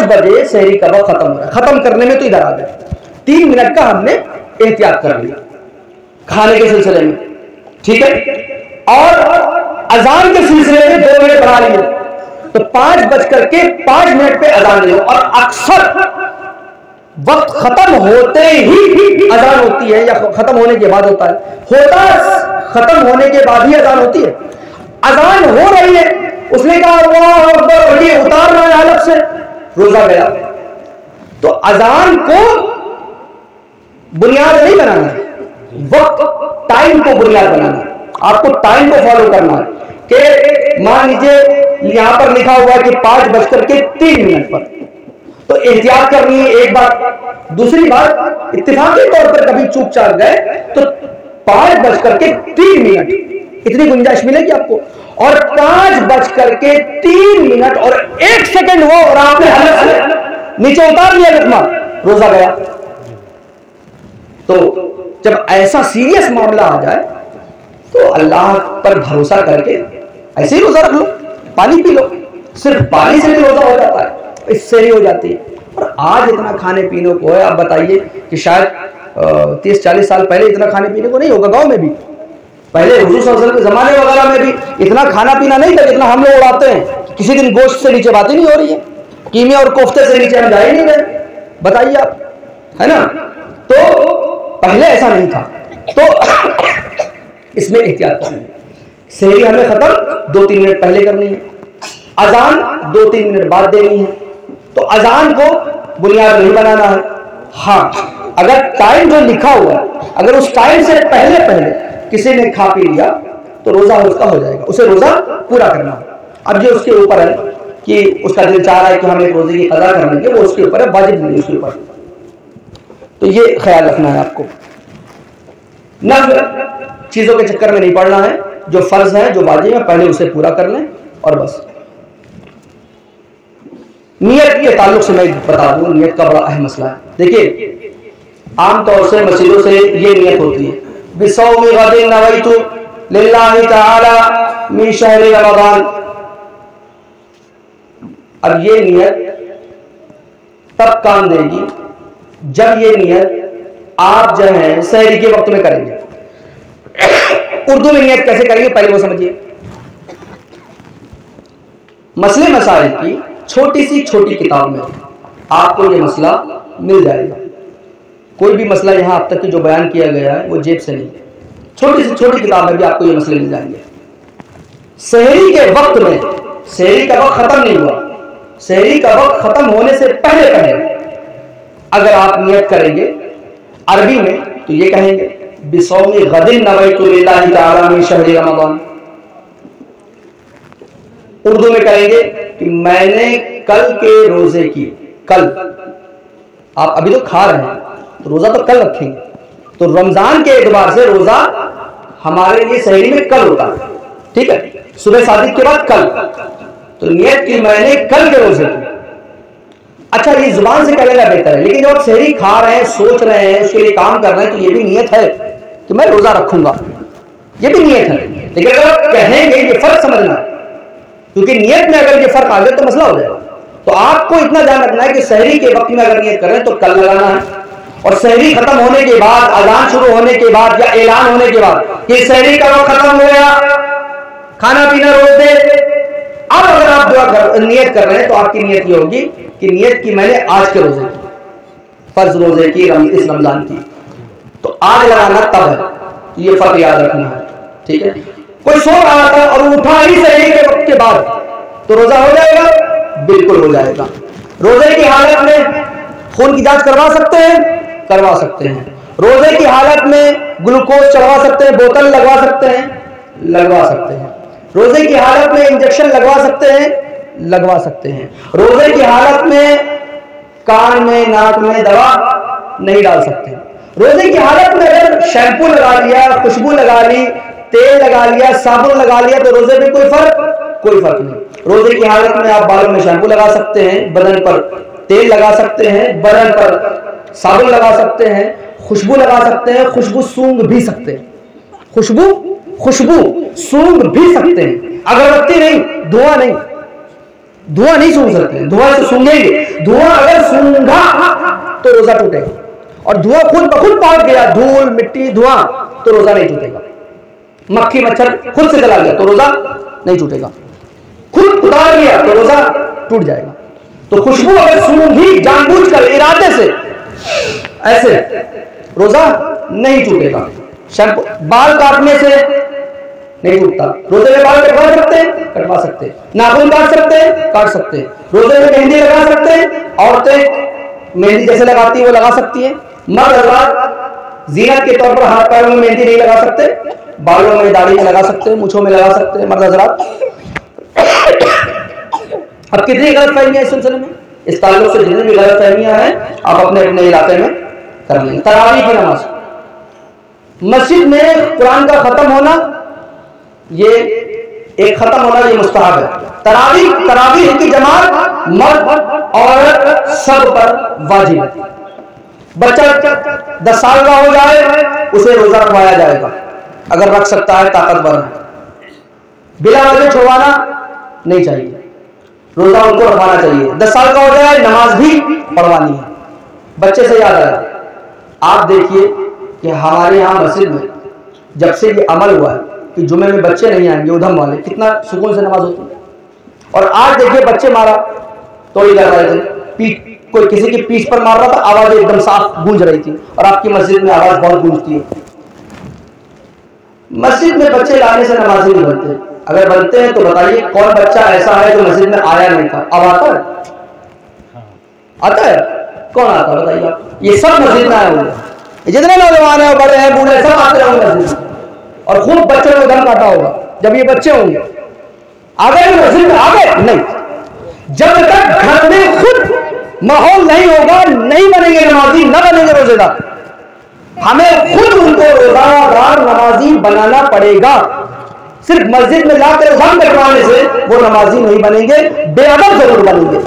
Speaker 1: बजे सहरी का वक्त खत्म हो रहा है। खत्म करने में तो इधर आ गए, 3 मिनट का हमने एहतियात कर लिया खाने के सिलसिले में, ठीक है। और अजान के सिलसिले में 2 मिनट बढ़ा लिए, तो 5:05 पे अजान ले लो। और अक्सर वक्त खत्म होते ही अजान होती है या खत्म होने के बाद होता है, खत्म होने के बाद ही अजान होती है। अजान हो रही है, उसने कहा अल्लाहू अकबर, उतार रहा है अलग से, रोजा गया। तो अजान को बुनियाद नहीं बनाना है, वक्त टाइम को बुनियाद बनाना है। आपको टाइम को फॉलो करना है कि मान लीजिए यहां पर लिखा हुआ है कि 5:03 पर, तो एहतियात करनी है, एक बात। दूसरी बात, इत्तेफाकी तौर पर कभी चूक चाक गए तो 5:03 इतनी गुंजाइश मिलेगी आपको। और 5:03 और 1 सेकंड हुआ और आपने हलक से नीचे उतार लिया लकमा, रोजा गया। तो जब ऐसा सीरियस मामला आ जाए तो अल्लाह पर भरोसा करके ऐसे ही रोजा रख लो, पानी पी लो, सिर्फ पानी से भी रोजा हो जाता है, इससे ही हो जाती है। और आज इतना खाने पीने को है, आप बताइए कि शायद 30-40 साल पहले इतना खाने पीने को नहीं होगा। गांव में भी पहले हुजूर सल्लल्लाहु अलैहि वसल्लम के जमाने वगैरह में भी इतना खाना पीना नहीं था जितना हम लोग उड़ाते हैं। किसी दिन गोश्त से नीचे बातें नहीं हो रही है, कीमे और कोफ्ते से नीचे हम जा ही नहीं रहे, बताइए आप, है ना? तो पहले ऐसा नहीं था। तो इसमें एहतियात करनी है। सहरी हमें खत्म 2-3 मिनट पहले करनी है, अजान 2-3 मिनट बाद देनी है। तो अजान को बुनियाद नहीं बनाना है। हाँ, अगर टाइम जो लिखा हुआ है, अगर उस टाइम से पहले किसी ने खा पी लिया तो रोजा उसका हो जाएगा, उसे रोजा पूरा करना है। अब ये उसके ऊपर है कि उसका दिल चाह रहा है कि हम एक रोजे की कज़ा कर लेंगे, वो उसके ऊपर है, वाजिब नहीं उसके ऊपर। तो ये ख्याल रखना है आपको, नफ़्ल चीजों के चक्कर में नहीं पड़ना है। जो फर्ज है, जो वाजिब है, पहले उसे पूरा कर लें और बस। नियत के ताल्लुक से मैं बता दूं, नियत का बड़ा अहम मसला है। देखिए आमतौर से मस्जिदों से ये नियत होती है, बिसौमी गदिन नवैतु लिल्लाहि तआला मिन शहरि रमजान। अब ये नियत तब काम देगी जब ये नियत आप जो है सहरी के वक्त में करेंगे। उर्दू में नियत कैसे करेंगे पहले वो समझिए। मसले मसाइल की छोटी सी छोटी किताब में आपको ये मसला मिल जाएगा। कोई भी मसला यहां अब तक की जो बयान किया गया है वो जेब से नहीं, छोटी सी छोटी किताब में भी आपको ये मसले मिल जाएंगे। सहरी के वक्त में, सहरी का वक्त खत्म नहीं हुआ, सहरी का वक्त खत्म होने से पहले पहले अगर आप नियत करेंगे अरबी में तो ये कहेंगे बिसौमी गदिन नवैतु लिल्लाहि तआला मिन शहरि रमजान। उर्दू में कहेंगे कि मैंने कल के रोजे की, कल आप अभी तो खा रहे हैं तो रोजा तो कल रखेंगे, तो रमजान के एतबार से रोजा हमारे लिए सहरी में कल होता है, ठीक है, सुबह सादिक के बाद कल, तो नियत की मैंने कल के रोजे की। अच्छा ये जुबान से कहना बेहतर है, लेकिन जब आप सहरी खा रहे हैं, सोच रहे हैं, उसके लिए काम कर रहे हैं, तो ये भी नियत है कि मैं रोजा रखूंगा, ये भी नियत है। लेकिन अगर आप कहेंगे ये फर्क समझना है, क्योंकि नियत में अगर ये फर्क आ गया तो मसला हो जाएगा। तो आपको इतना ध्यान रखना है कि सहरी के वक्त में अगर नियत करें तो कल लगाना है, और सहरी खत्म होने के बाद, अजान शुरू होने के बाद या ऐलान होने के बाद कि सहरी का वक्त खत्म हो गया, खाना पीना रोक दे, अब अगर आप दुआ नियत कर रहे हैं तो आपकी नियत ये होगी कि नियत की मैंने आज के रोजे की, फर्ज रोजे की, इस रमजान की, तो आज लगाना तब है, तो ये फर्क याद रखना है, ठीक है। कोई सो रहा था और उठा ही सहरी के वक्त के बाद तो रोजा हो जाएगा, बिल्कुल हो जाएगा। रोजे की हालत में खून की जांच करवा सकते हैं, करवा सकते हैं। रोजे की हालत में ग्लूकोज चढ़वा सकते हैं, बोतल लगवा सकते हैं, लगवा सकते हैं। रोजे की हालत में इंजेक्शन लगवा सकते हैं, लगवा सकते हैं। रोजे की हालत में कान में नाक में दवा नहीं डाल सकते। रोजे की हालत में अगर शैम्पू लगा लिया, खुशबू लगा ली, तेल लगा लिया, साबुन लगा लिया, तो रोजे में कोई फर्क नहीं। रोजे की हालत में आप बालों में शैम्पू लगा सकते हैं, बदन पर तेल लगा सकते हैं, बदन पर साबुन लगा सकते हैं, खुशबू लगा सकते हैं, खुशबू सूंघ भी सकते हैं, खुशबू सूंघ भी सकते हैं। अगरबत्ती नहीं, धुआं नहीं सूंघ सकते हैं, धुआं से सूंघेंगे, धुआं अगर सूंघा तो रोजा टूटेगा, और धुआं खुद ब खुद पहुंच गया, धूल मिट्टी धुआं, तो रोजा नहीं टूटेगा। मक्खी मच्छर खुद से चला गया तो रोजा नहीं टूटेगा, खुद उतार लिया तो रोजा टूट जाएगा। तो खुशबू अगर सूंघी जानबूझकर इरादे से ऐसे, रोजा नहीं टूटेगा। शैम्पू, बाल काटने से नहीं टूटता, रोजे में बाल कटवा सकते हैं, कटवा सकते हैं, नाखून काट सकते हैं, काट सकते हैं, रोजे में मेहंदी लगा सकते हैं, औरतें मेहंदी जैसे लगाती है वो लगा सकती है। मर्द हज़रात जीनत के तौर पर हाथ पैरों में मेहंदी नहीं लगा सकते, बालों में दाढ़ी में लगा सकते हैं, मूंछों में लगा सकते हैं मर्द हज़रात। अब कितनी गलतफहमियां इस सिलसिले में, इस ताल्लुक से जितनी भी गलतफहमियां हैं आप अपने अपने इलाके में कर लेंगे। तरावीह की नमाज, मस्जिद में कुरान का खत्म होना, ये एक खत्म होना ये मुस्तहब है। तरावीह की जमात मर्द औरत सब पर वाजिब है। बच्चा 10 साल का हो जाए उसे रोजा रखवाया जाएगा, अगर रख सकता है, ताकतवर है। बिला वजह छुड़वाना नहीं चाहिए, रोजा उनको रखवाना चाहिए। 10 साल का हो जाए नमाज भी पढ़वानी है। बच्चे से याद आया, आप देखिए कि हमारे यहाँ मस्जिद में जब से ये अमल हुआ है कि जुमे में बच्चे नहीं आएंगे उधम वाले, कितना सुकून से नमाज होती है। और आज देखिए बच्चे मारा तो ही लग रहे थे, कोई किसी की पीठ पर मार रहा था, आवाज एकदम साफ गूंज रही थी, और आपकी मस्जिद में आवाज बहुत गूंजती है। मस्जिद में बच्चे लाने से नमाज नहीं बनते, अगर बनते हैं तो बताइए कौन बच्चा ऐसा है जो मस्जिद में आया नहीं था, अब आता है? आता है? कौन आता है बताइए आप? ये सब मस्जिद में आए होंगे, जितने नौजवान है, बड़े हैं, बूढ़े, सब आते होंगे मस्जिद में, और खूब बच्चों को दम काटा होगा। जब ये बच्चे होंगे आ गए मस्जिद में, आ गए नहीं, जब तक घर में खुद माहौल नहीं होगा नहीं बनेंगे नमाजी, न बनेंगे रोजेदार। हमें खुद उनको रोजादार नमाजी बनाना पड़ेगा। सिर्फ मस्जिद में जाकर अज़ान कटवाने से वो नमाजी नहीं बनेंगे, बेअदब जरूर बनेंगे।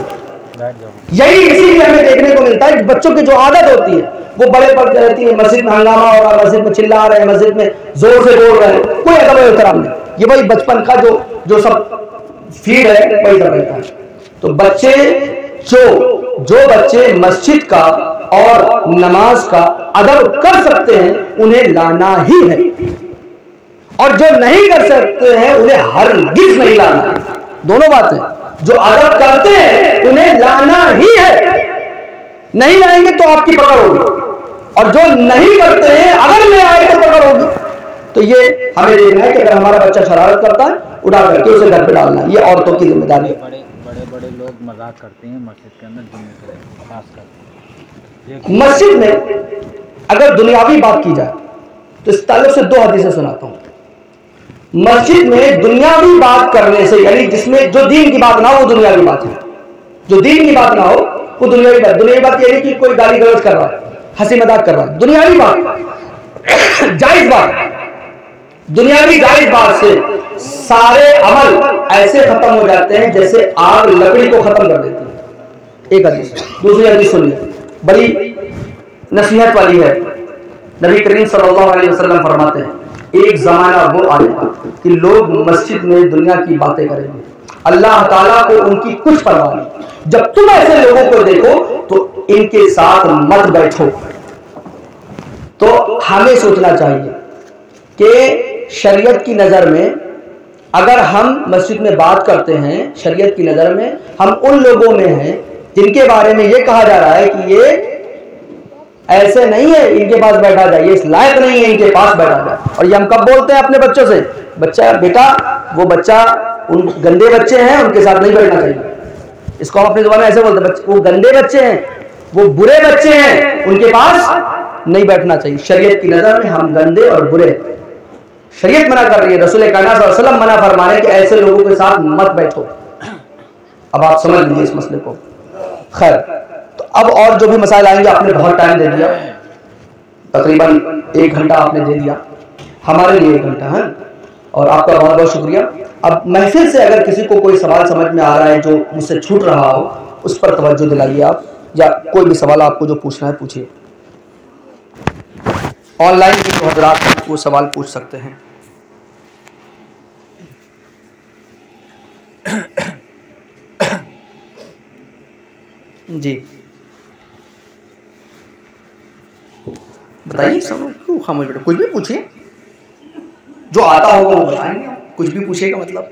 Speaker 1: यही इसीलिए हमें देखने को मिलता है कि बच्चों की जो आदत होती है वो बड़े पड़ते रहती है, मस्जिद में हंगामा हो रहा है, मस्जिद में चिल्ला रहे हैं, मस्जिद में जोर से बोल रहे हैं, कोई अदब एहतराम नहीं। ये वही बचपन का जो सब फीड है वही सब रहता है। तो बच्चे जो बच्चे मस्जिद का और नमाज का अदब कर सकते हैं उन्हें लाना ही है, और जो नहीं कर सकते हैं उन्हें हरगिज़ नहीं लाना है। दोनों बातें, जो अदब करते हैं उन्हें लाना ही है, नहीं लाएंगे तो आपकी पकड़ होगी, और जो नहीं करते हैं अगर ले आए तो पकड़ होगी। तो ये हमें देखना है कि अगर हमारा बच्चा शरारत करता है उठा करके उसे घर पे डालना, ये औरतों की जिम्मेदारी है।
Speaker 2: बड़े लोग मजाक करते हैं मस्जिद के अंदर,
Speaker 1: मस्जिद में अगर दुनियावी बात की जाए तो इस ताल्लुक से दो हदीसें सुनाता हूं। मस्जिद में दुनियावी बात करने से, यानी जिसमें जो दीन की बात ना हो वो दुनियावी बात है, जो दीन की बात ना हो वो दुनियावी बात। दुनियावी बात ये नहीं कि कोई गाली गलौज कर रहा है, हंसी मजाक कर रहा है, दुनियावी बात जायज बात, दुनियावी जायज बात से सारे अमल ऐसे खत्म हो जाते हैं जैसे आग लकड़ी को खत्म कर देती है। एक हदीस। दूसरी हदीस सुनिए, बड़ी नसीहत वाली है। नबी करीम सल्लल्लाहु अलैहि वसल्लम फरमाते हैं एक जमाना वो आएगा कि लोग मस्जिद में दुनिया की बातें करेंगे, अल्लाह ताला को उनकी कुछ परवाह नहीं। जब तुम ऐसे लोगों को देखो तो इनके साथ मत बैठो। तो हमें सोचना चाहिए कि शरीयत की नजर में अगर हम मस्जिद में बात करते हैं, शरीयत की नजर में हम उन लोगों में हैं जिनके बारे में ये कहा जा रहा है कि ये ऐसे नहीं है, इनके पास बैठा जाए, ये इस लायक नहीं है इनके पास बैठा जाए। और ये हम कब बोलते हैं अपने बच्चों से, बच्चा बेटा वो बच्चा उन गंदे बच्चे हैं उनके साथ नहीं बैठना चाहिए। इसको हम अपनी जुबान में ऐसे बोलते हैं, वो गंदे बच्चे हैं, वो बुरे बच्चे हैं, उनके पास नहीं बैठना चाहिए। शरीयत की नजर में हम गंदे और बुरे, शरीयत मना कर रही है, रसूल कायनात सल्लल्लाहु अलैहि वसल्लम मना फरमा रहे हैं कि ऐसे लोगों के साथ मत बैठो। अब आप समझ लीजिए इस मसले को। खैर, तो अब और जो भी मसाइल आएंगे, आपने बहुत टाइम दे दिया, तकरीबन 1 घंटा आपने दे दिया, हमारे लिए 1 घंटा है, और आपका बहुत बहुत शुक्रिया। अब महफिल से अगर किसी को कोई सवाल समझ में आ रहा है जो मुझसे छूट रहा हो, उस पर तवज्जो दिलाइए आप, या कोई भी सवाल आपको जो पूछना है पूछिए। ऑनलाइन भी जो हजरात वो सवाल पूछ सकते हैं। जी बताइए, सब क्यों खामोश बैठे, कुछ भी पूछिए, जो आता होगा वो बताएंगे, कुछ भी पूछिएगा मतलब।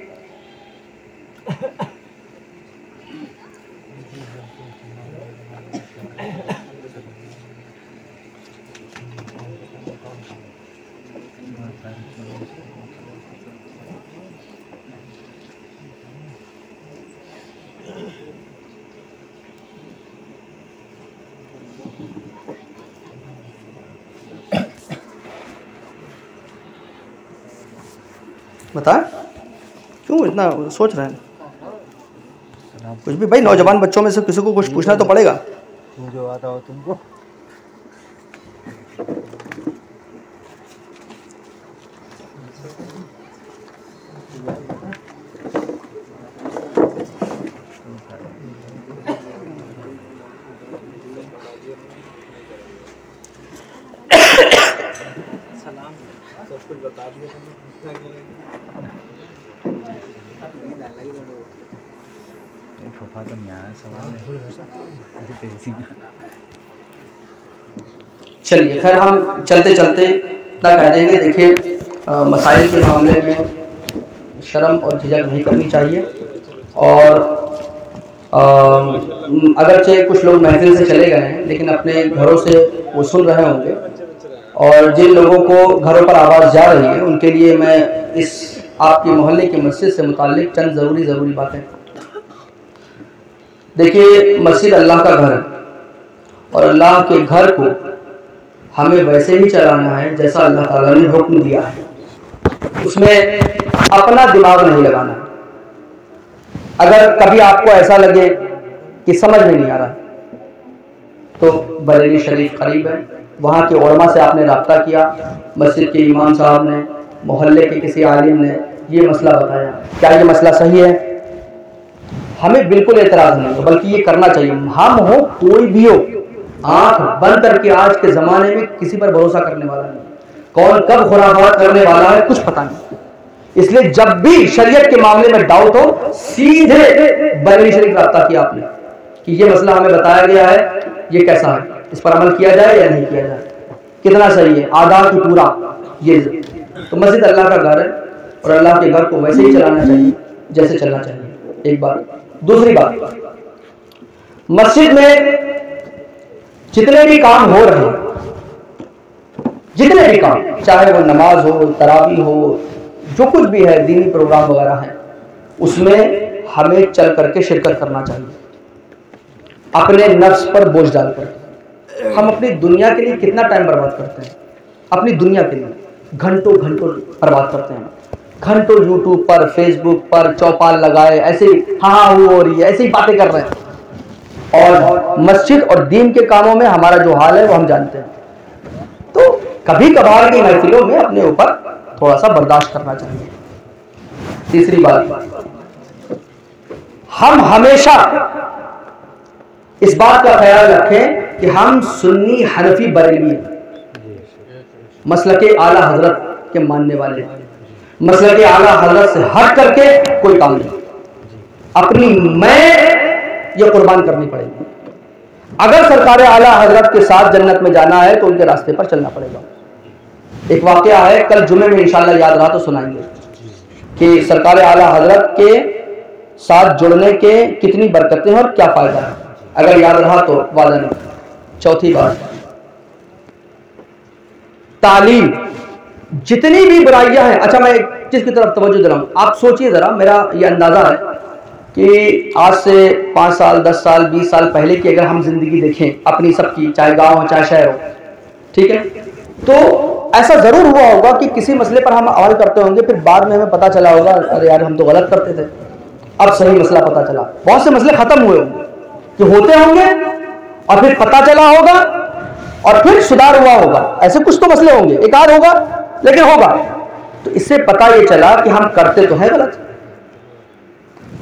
Speaker 1: बता क्यों इतना सोच रहे हैं, कुछ भी भाई, नौजवान बच्चों में से किसी को कुछ पूछना तो पड़ेगा।
Speaker 2: जो आता हो तुमको। सब कुछ बता दिया तो नहीं आया सवाल।
Speaker 1: चलिए खैर, हम चलते चलते इतना कह देंगे। देखिए, मसाइल के मामले में शर्म और झिझक नहीं करनी चाहिए, और अगरचे कुछ लोग महफिल से चले गए हैं लेकिन अपने घरों से वो सुन रहे होंगे, और जिन लोगों को घरों पर आवाज़ जा रही है उनके लिए मैं इस आपके मोहल्ले की मस्जिद से मुताल्लिक चंद ज़रूरी बातें। देखिए, मस्जिद अल्लाह का घर है, और अल्लाह के घर को हमें वैसे ही चलाना है जैसा अल्लाह ताला ने हुक्म दिया है, उसमें अपना दिमाग नहीं लगाना। अगर कभी आपको ऐसा लगे कि समझ में नहीं आ रहा तो बरेली शरीफ करीब है, वहाँ के उलमा से आपने रब्ता किया, मस्जिद के इमाम साहब ने, मोहल्ले के किसी आलिम ने ये मसला बताया, क्या ये मसला सही है? हमें बिल्कुल एतराज नहीं है, बल्कि ये करना चाहिए। हम हो कोई भी हो, आंख बंद करके आज के जमाने में किसी पर भरोसा करने वाला नहीं, कौन कब खुराफात करने वाला है कुछ पता नहीं। इसलिए जब भी शरीयत के मामले में डाउट हो, सीधे बरेली शरीफ रब्ता किया आपने कि ये मसला हमें बताया गया है, ये कैसा है, इस पर अमल किया जाए या नहीं किया जाए, कितना सही है, आदाब की पूरा। ये तो मस्जिद अल्लाह का घर है और अल्लाह के घर को वैसे ही चलाना चाहिए जैसे चलना चाहिए, एक बात। दूसरी बात, मस्जिद में जितने भी काम हो रहे हैं, जितने भी काम, चाहे वो नमाज हो, तरावी हो, जो कुछ भी है, दीनी प्रोग्राम वगैरह है, उसमें हमें चल करके शिरकत करना चाहिए, अपने नफ्स पर बोझ डालकर। हम अपनी दुनिया के लिए कितना टाइम बर्बाद करते हैं, अपनी दुनिया के लिए घंटों घंटों बर्बाद करते हैं, घंटों यूट्यूब पर, फेसबुक पर चौपाल लगाए, ऐसे ही हाँ वो हो रही है, ऐसे ही बातें कर रहे हैं। और मस्जिद और दीन के कामों में हमारा जो हाल है वो हम जानते हैं। तो कभी कभार की महफिलों में अपने ऊपर थोड़ा सा बर्दाश्त करना चाहिए। तीसरी बात, हम हमेशा इस बात का ख्याल रखें कि हम सुन्नी, हनफी, बरेलवी, मसलके आला हजरत के मानने वाले, मसलके आला हजरत से हट करके कोई काम नहीं, अपनी मैं ये कुर्बान करनी पड़ेगी। अगर सरकार आला हजरत के साथ जन्नत में जाना है तो उनके रास्ते पर चलना पड़ेगा। एक वाकया है, कल जुमे में इंशाल्लाह याद रहा तो सुनाएंगे कि सरकार आला हजरत के साथ जुड़ने के कितनी बरकतें और क्या फायदा है। अगर याद रहा तो वादा नहीं। चौथी बात, तालीम, जितनी भी बुराइयां हैं। अच्छा, मैं एक चीज की तरफ तवज्जो दिलाऊं, आप सोचिए जरा, मेरा ये अंदाजा है कि आज से 5 साल, 10 साल, 20 साल पहले की अगर हम जिंदगी देखें अपनी सबकी, चाहे गांव हो चाहे शहर हो, ठीक है, तो ऐसा जरूर हुआ होगा कि किसी मसले पर हम अमल करते होंगे, फिर बाद में हमें पता चला होगा अरे यार हम तो गलत करते थे, अब सही मसला पता चला। बहुत से मसले खत्म हुए होंगे कि होते होंगे और फिर पता चला होगा और फिर सुधार हुआ होगा। ऐसे कुछ तो मसले होंगे, एक आध होगा लेकिन होगा। तो इससे पता ये चला कि हम करते तो है गलत,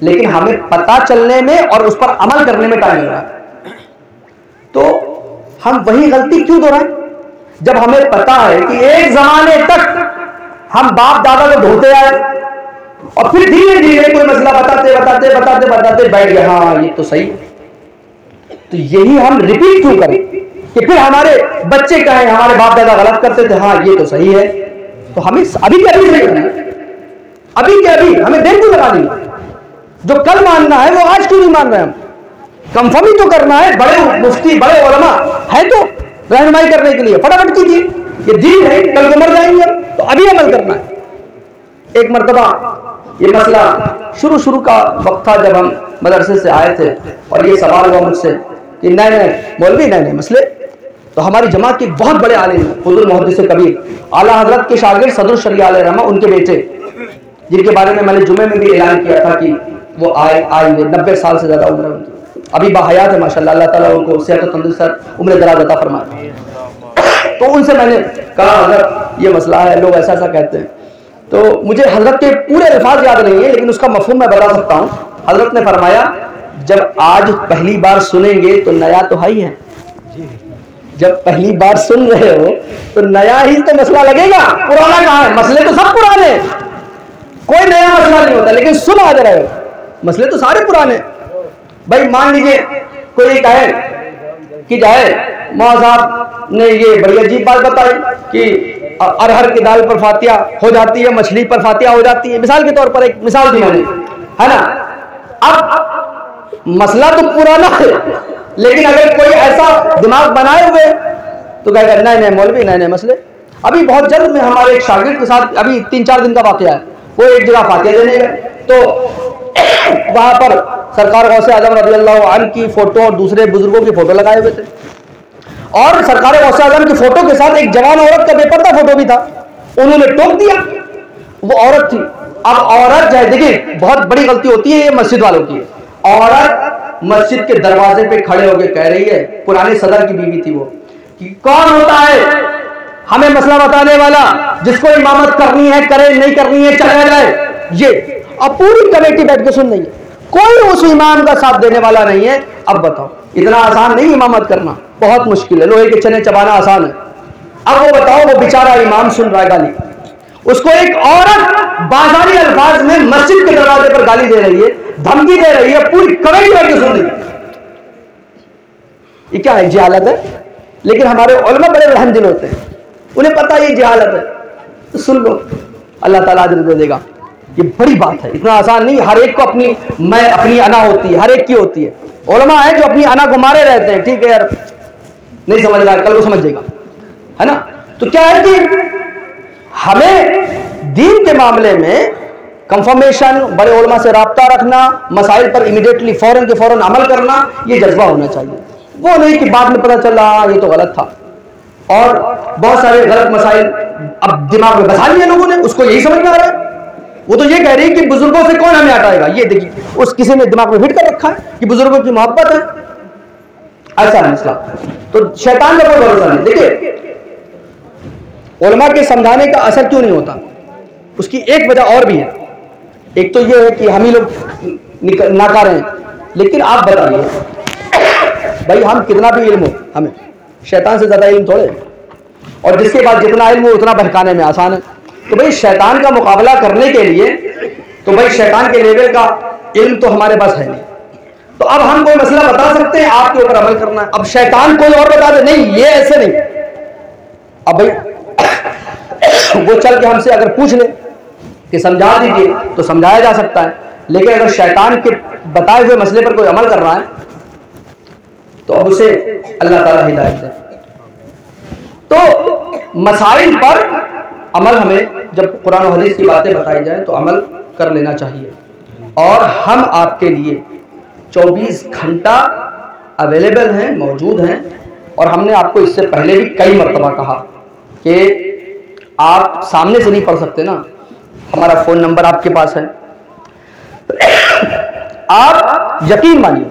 Speaker 1: लेकिन हमें पता चलने में और उस पर अमल करने में टाइम लग रहा है। तो हम वही गलती क्यों दोहराएं जब हमें पता है कि एक जमाने तक हम बाप दादा को धोते आए और फिर धीरे धीरे कोई मसला बताते बताते बताते बताते बैठ गए, हाँ ये तो सही है। तो यही हम रिपीट क्यों करें कि फिर हमारे बच्चे कहें हमारे बाप दादा गलत करते थे, हाँ ये तो सही है। तो हमें अभी के अभी सही करना है, अभी के अभी हमें देर क्यों लगा दी? जो कल मानना है वो आज क्यों नहीं मान रहे? हम कंफर्म ही तो करना है। बड़े मुफ्ती, बड़े उलमा है तो रहनुमाई करने के लिए फटाफट कीजिए। ये दीन है, कल को मर जाएंगे हम, तो अभी अमल करना है। एक मरतबा ये मसला शुरू का वक्त था जब हम मदरसे से आए थे और ये सवाल हुआ मुझसे कि नहीं मौलवी नहीं मसले। तो हमारी जमात के बहुत बड़े आलिम हुजूर मुहद्दिस कबीर आला हजरत के शागिर्द सदर शरिया अलैहि रहमा, उनके बेटे, जिनके बारे में मैंने जुमे में भी ऐलान किया था कि वो आएंगे, 90 साल से ज्यादा उम्र है उनकी, अभी बाहयात है माशाल्लाह, अल्लाह ताला उनको सेहत और तंदुरुस्ती उम्र दराज अता फरमाए। तो उनसे मैंने कहा हजरत ये मसला है, लोग ऐसा ऐसा कहते हैं। तो मुझे हजरत के पूरे अल्फाज याद नहीं है लेकिन उसका मफहूम मैं बता सकता हूँ। हजरत ने फरमाया जब आज पहली बार सुनेंगे तो नया तो है ही है, जब पहली बार सुन रहे हो तो नया ही तो मसला लगेगा, पुराना कहाँ है? मसले तो सब पुराने, कोई नया मसला नहीं होता, लेकिन सुन आ रहे हो, मसले तो सारे पुराने। भाई मान लीजिए कोई कहे कि जाए मौलाना साहब ने ये बड़ी अजीब बात बताई कि अरहर की दाल पर फातिया हो जाती है, मछली पर फातिया हो जाती है, मिसाल के तौर पर एक मिसाल दी मैंने, है ना। अब मसला तो पुराना है, लेकिन अगर कोई ऐसा दिमाग बनाए हुए तो कहेगा नहीं मौलवी नहीं मसले। अभी बहुत जल्द में हमारे एक शागिर्द के साथ, अभी 3-4 दिन का वाकया है, वो एक जगह फातिया देने गए तो वहां पर सरकार गौसे आजम रज़ी अल्लाह अन्हु की फोटो और दूसरे बुजुर्गों की फोटो लगाए हुए थे, और सरकार गौसे आजम की फोटो के साथ एक जवान औरत का बेपर्दा फोटो भी था। उन्होंने टोक दिया, वो औरत थी। अब औरत जाए, देखिए बहुत बड़ी गलती होती है ये मस्जिद वालों की। औरत मस्जिद के दरवाजे पे खड़े होकर कह रही है, पुराने सदर की बीवी थी वो, कि कौन होता है हमें मसला बताने वाला, जिसको इमामत करनी है करे, नहीं करनी है चला जाए। ये अब पूरी कमेटी बैठ के सुन रही है, कोई उस इमाम का साथ देने वाला नहीं है। अब बताओ, इतना आसान नहीं इमामत करना, बहुत मुश्किल है। लोहे के चने चबाना आसान है। अब वो बताओ, वो बेचारा इमाम सुन रहा है गाली, उसको एक औरत बाजारी अल्फाज में मस्जिद के दरवाजे पर गाली दे रही है, धमकी दे रही है, पूरी कमेटी करके सुन रही है। ये क्या है? जहालत है। लेकिन हमारे उलमा बड़े रहम दिल होते हैं, उन्हें पता है ये जहालत है, तो सुन लो, अल्लाह ताला अजर दे देगा। ये बड़ी बात है, इतना आसान नहीं। हर एक को अपनी अना होती है, हर एक की होती है। उलमा है जो अपनी अना को मारे रहते हैं, ठीक है यार नहीं समझ रहा, कल को समझ जाएगा, है ना। तो क्या है कि हमें दीन के मामले में कंफर्मेशन, बड़े उलमा से राब्ता रखना, मसाइल पर इमीडिएटली फौरन के फौरन अमल करना, ये जज्बा होना चाहिए। वो नहीं कि बाद में पता चला ये तो गलत था, और बहुत सारे गलत मसाइल अब दिमाग में बसा लिए लोगों ने, उसको यही समझ में आ रहा है। वो तो ये कह रही है कि बुजुर्गों से कौन हमें हटाएगा। ये देखिए, उस किसी ने दिमाग में फिट कर रखा है कि बुजुर्गों की मोहब्बत है, ऐसा है मसला। तो शैतान का कोई भरोसा नहीं। देखिए, उलमा के समझाने का असर क्यों नहीं होता, उसकी एक वजह और भी है। एक तो ये है कि हम ही लोग नाकार हैं। लेकिन आप बताइए भाई, हम कितना भी इल्म हो, हमें शैतान से ज्यादा इल्म थोड़े, और जिसके बाद जितना इल्म हो उतना बहकाने में आसान है। तो भाई शैतान का मुकाबला करने के लिए तो भाई शैतान के लेवल का इल्म तो हमारे पास है नहीं। तो अब हम कोई मसला बता सकते हैं, आपके ऊपर अमल करना है। अब शैतान कोई और बता दे, नहीं ये ऐसे नहीं। अब भाई वो चल के हमसे अगर पूछ ले कि समझा दीजिए, तो समझाया जा सकता है। लेकिन अगर शैतान के बताए हुए मसले पर कोई अमल कर रहा है, तो अब उसे अल्लाह ताला हिदायत दे। तो मसाइल पर अमल, हमें जब कुरान और हदीस की बातें बताई जाए तो अमल कर लेना चाहिए। और हम आपके लिए 24 घंटा अवेलेबल हैं, मौजूद हैं। और हमने आपको इससे पहले भी कई मरतबा कहा कि आप सामने से नहीं पढ़ सकते ना, हमारा फ़ोन नंबर आपके पास है। आप यकीन मानिए,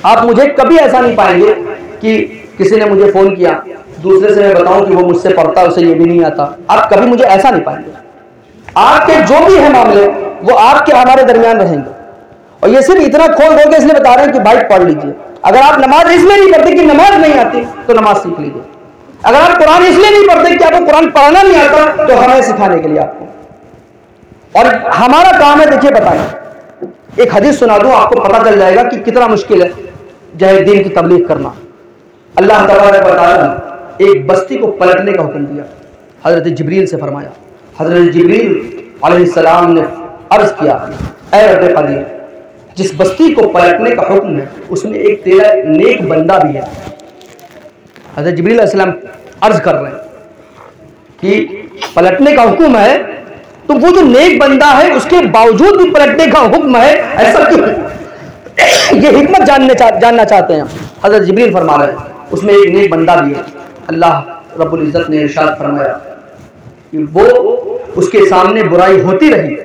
Speaker 1: आप मुझे कभी ऐसा नहीं पाएंगे कि किसी ने मुझे फ़ोन किया, दूसरे से मैं बताऊं कि वो मुझसे पढ़ता, उसे ये भी नहीं आता। आप कभी मुझे ऐसा नहीं पाएंगे। आपके जो भी है मामले, वो आपके हमारे दरमियान रहेंगे। और ये सिर्फ इतना खोल खोल के इसलिए बता रहे हैं कि भाई पढ़ लीजिए। अगर आप नमाज इसलिए नहीं पढ़ते कि नमाज नहीं आती, तो नमाज सीख लीजिए। अगर आप कुरान इसलिए नहीं पढ़ते कि आपको कुरान पढ़ना नहीं आता, तो हमें सिखाने के लिए आपको। और हमारा काम है, देखिए बताएं, एक हदीस सुना दूं, आपको पता चल जाएगा कि कितना मुश्किल है जय दीन की तबलीग करना। अल्लाह तबारक व तआला एक बस्ती को पलटने का हुक्म दिया, हजरत जिब्रील से फरमाया। हजरत जिब्रील अलैहिस्सलाम ने अर्ज किया, ऐ रब्बे कदीर, जिस बस्ती को पलटने का हुक्म है उसमें एक तेरा नेक बंदा भी है। हजरत जिब्रील अलैहिस्सलाम अर्ज कर रहे हैं कि पलटने का हुक्म है, तो वो जो नेक बंदा है उसके बावजूद भी पलटने का हुक्म है, ऐसा क्यों? ये हिकमत जानना चाहते हैं। हजरत जिब्रील फरमा रहे हैं उसमें एक नेक बंदा भी है। अल्लाह रब्बुल इज्जत ने इरशाद फरमाया कि वो उसके सामने बुराई होती रही,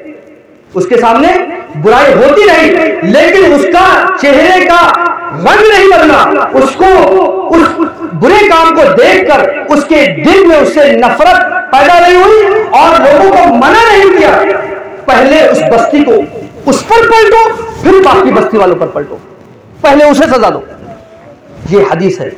Speaker 1: उसके सामने बुराई होती रही, लेकिन उसका चेहरे का रंग नहीं बदला। उसको उस बुरे काम को देखकर उसके दिल में उससे नफरत पैदा नहीं हुई और लोगों को मना नहीं किया, पहले उस बस्ती को उस पर पलटो, फिर बाकी बस्ती वालों पर पलटो, पहले उसे सजा दो। ये हदीस है।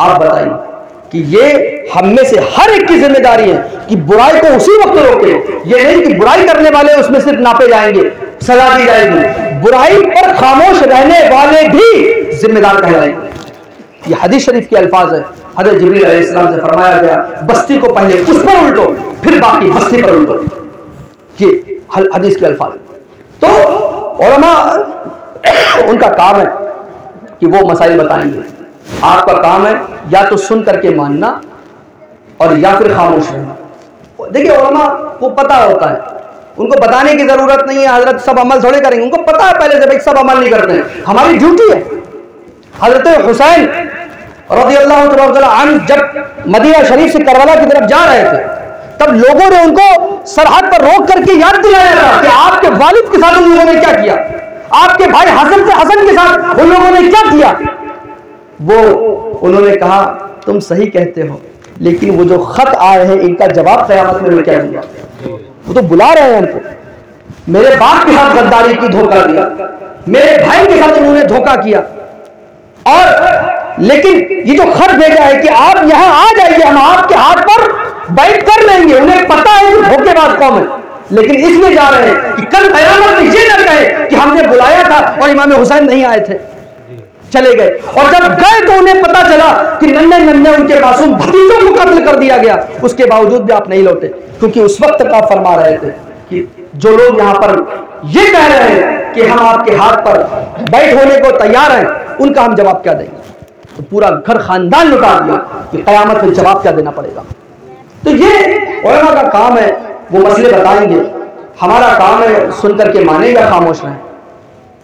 Speaker 1: आप बताइए कि ये हम में से हर एक की जिम्मेदारी है कि बुराई को उसी वक्त रोके। ये नहीं कि बुराई करने वाले उसमें सिर्फ नापे जाएंगे, सजा दी जाएगी। बुराई पर खामोश रहने वाले भी जिम्मेदार कहलाएंगे। ये हदीस शरीफ के अल्फाज है। हज़रत जिब्रील अलैहिस्सलाम से फरमाया गया, बस्ती को पहले उस पर उल्टो, फिर बाकी बस्ती पर उल्टो। ये हदीस के अल्फाज। तो उलमा उनका काम है कि वो मसाइल बताएंगे। आपका काम है या तो सुन करके मानना और या फिर खामोश रहना। देखिए उलमा को पता होता है, उनको बताने की जरूरत नहीं है हजरत सब अमल थोड़े करेंगे, उनको पता है पहले से भाई सब अमल नहीं करते हैं। हमारी ड्यूटी है। हजरत हुसैन रज़ियल्लाहु तआला अन्हु जब मदीना शरीफ से करबला की तरफ जा रहे थे, तब लोगों ने उनको सरहद पर रोक करके याद दिलाया था कि आपके वालिद के साथ उन लोगों ने क्या किया, आपके भाई हसन से हसन के साथ उन लोगों ने क्या किया। वो उन्होंने कहा तुम सही कहते हो, लेकिन वो जो खत आए हैं इनका जवाब क़यामत में क्या दिया। वो तो बुला रहे हैं उनको, मेरे बाप के साथ गद्दारी की, धोखा दिया, मेरे भाई के साथ उन्होंने धोखा किया। और लेकिन ये जो खत भेजा है कि आप यहां आ जाइए, हम आपके हाथ पर बैठ कर लेंगे, उन्हें पता है कि धोखेबाज कौन है, लेकिन इसलिए जा रहे हैं कि कल कयामत में ये न कहे कि हमने बुलाया था और इमाम हुसैन नहीं आए थे, चले गए। और जब गए तो उन्हें पता चला कि नन्हे नन्हे उनके मासूम भतीजों को कत्ल कर दिया गया, उसके बावजूद भी आप नहीं लौटे, क्योंकि उस वक्त तक आप फरमा रहे थे कि जो लोग यहां पर ये कह रहे हैं कि हम आपके हाथ पर बैठ होने को तैयार हैं, उनका हम जवाब क्या देंगे। तो पूरा घर खानदान लुटा दिया कि कयामत में जवाब क्या देना पड़ेगा। तो ये उलमा का काम है, वो मसले बताएंगे, हमारा काम है सुनकर के माने या खामोश रहें।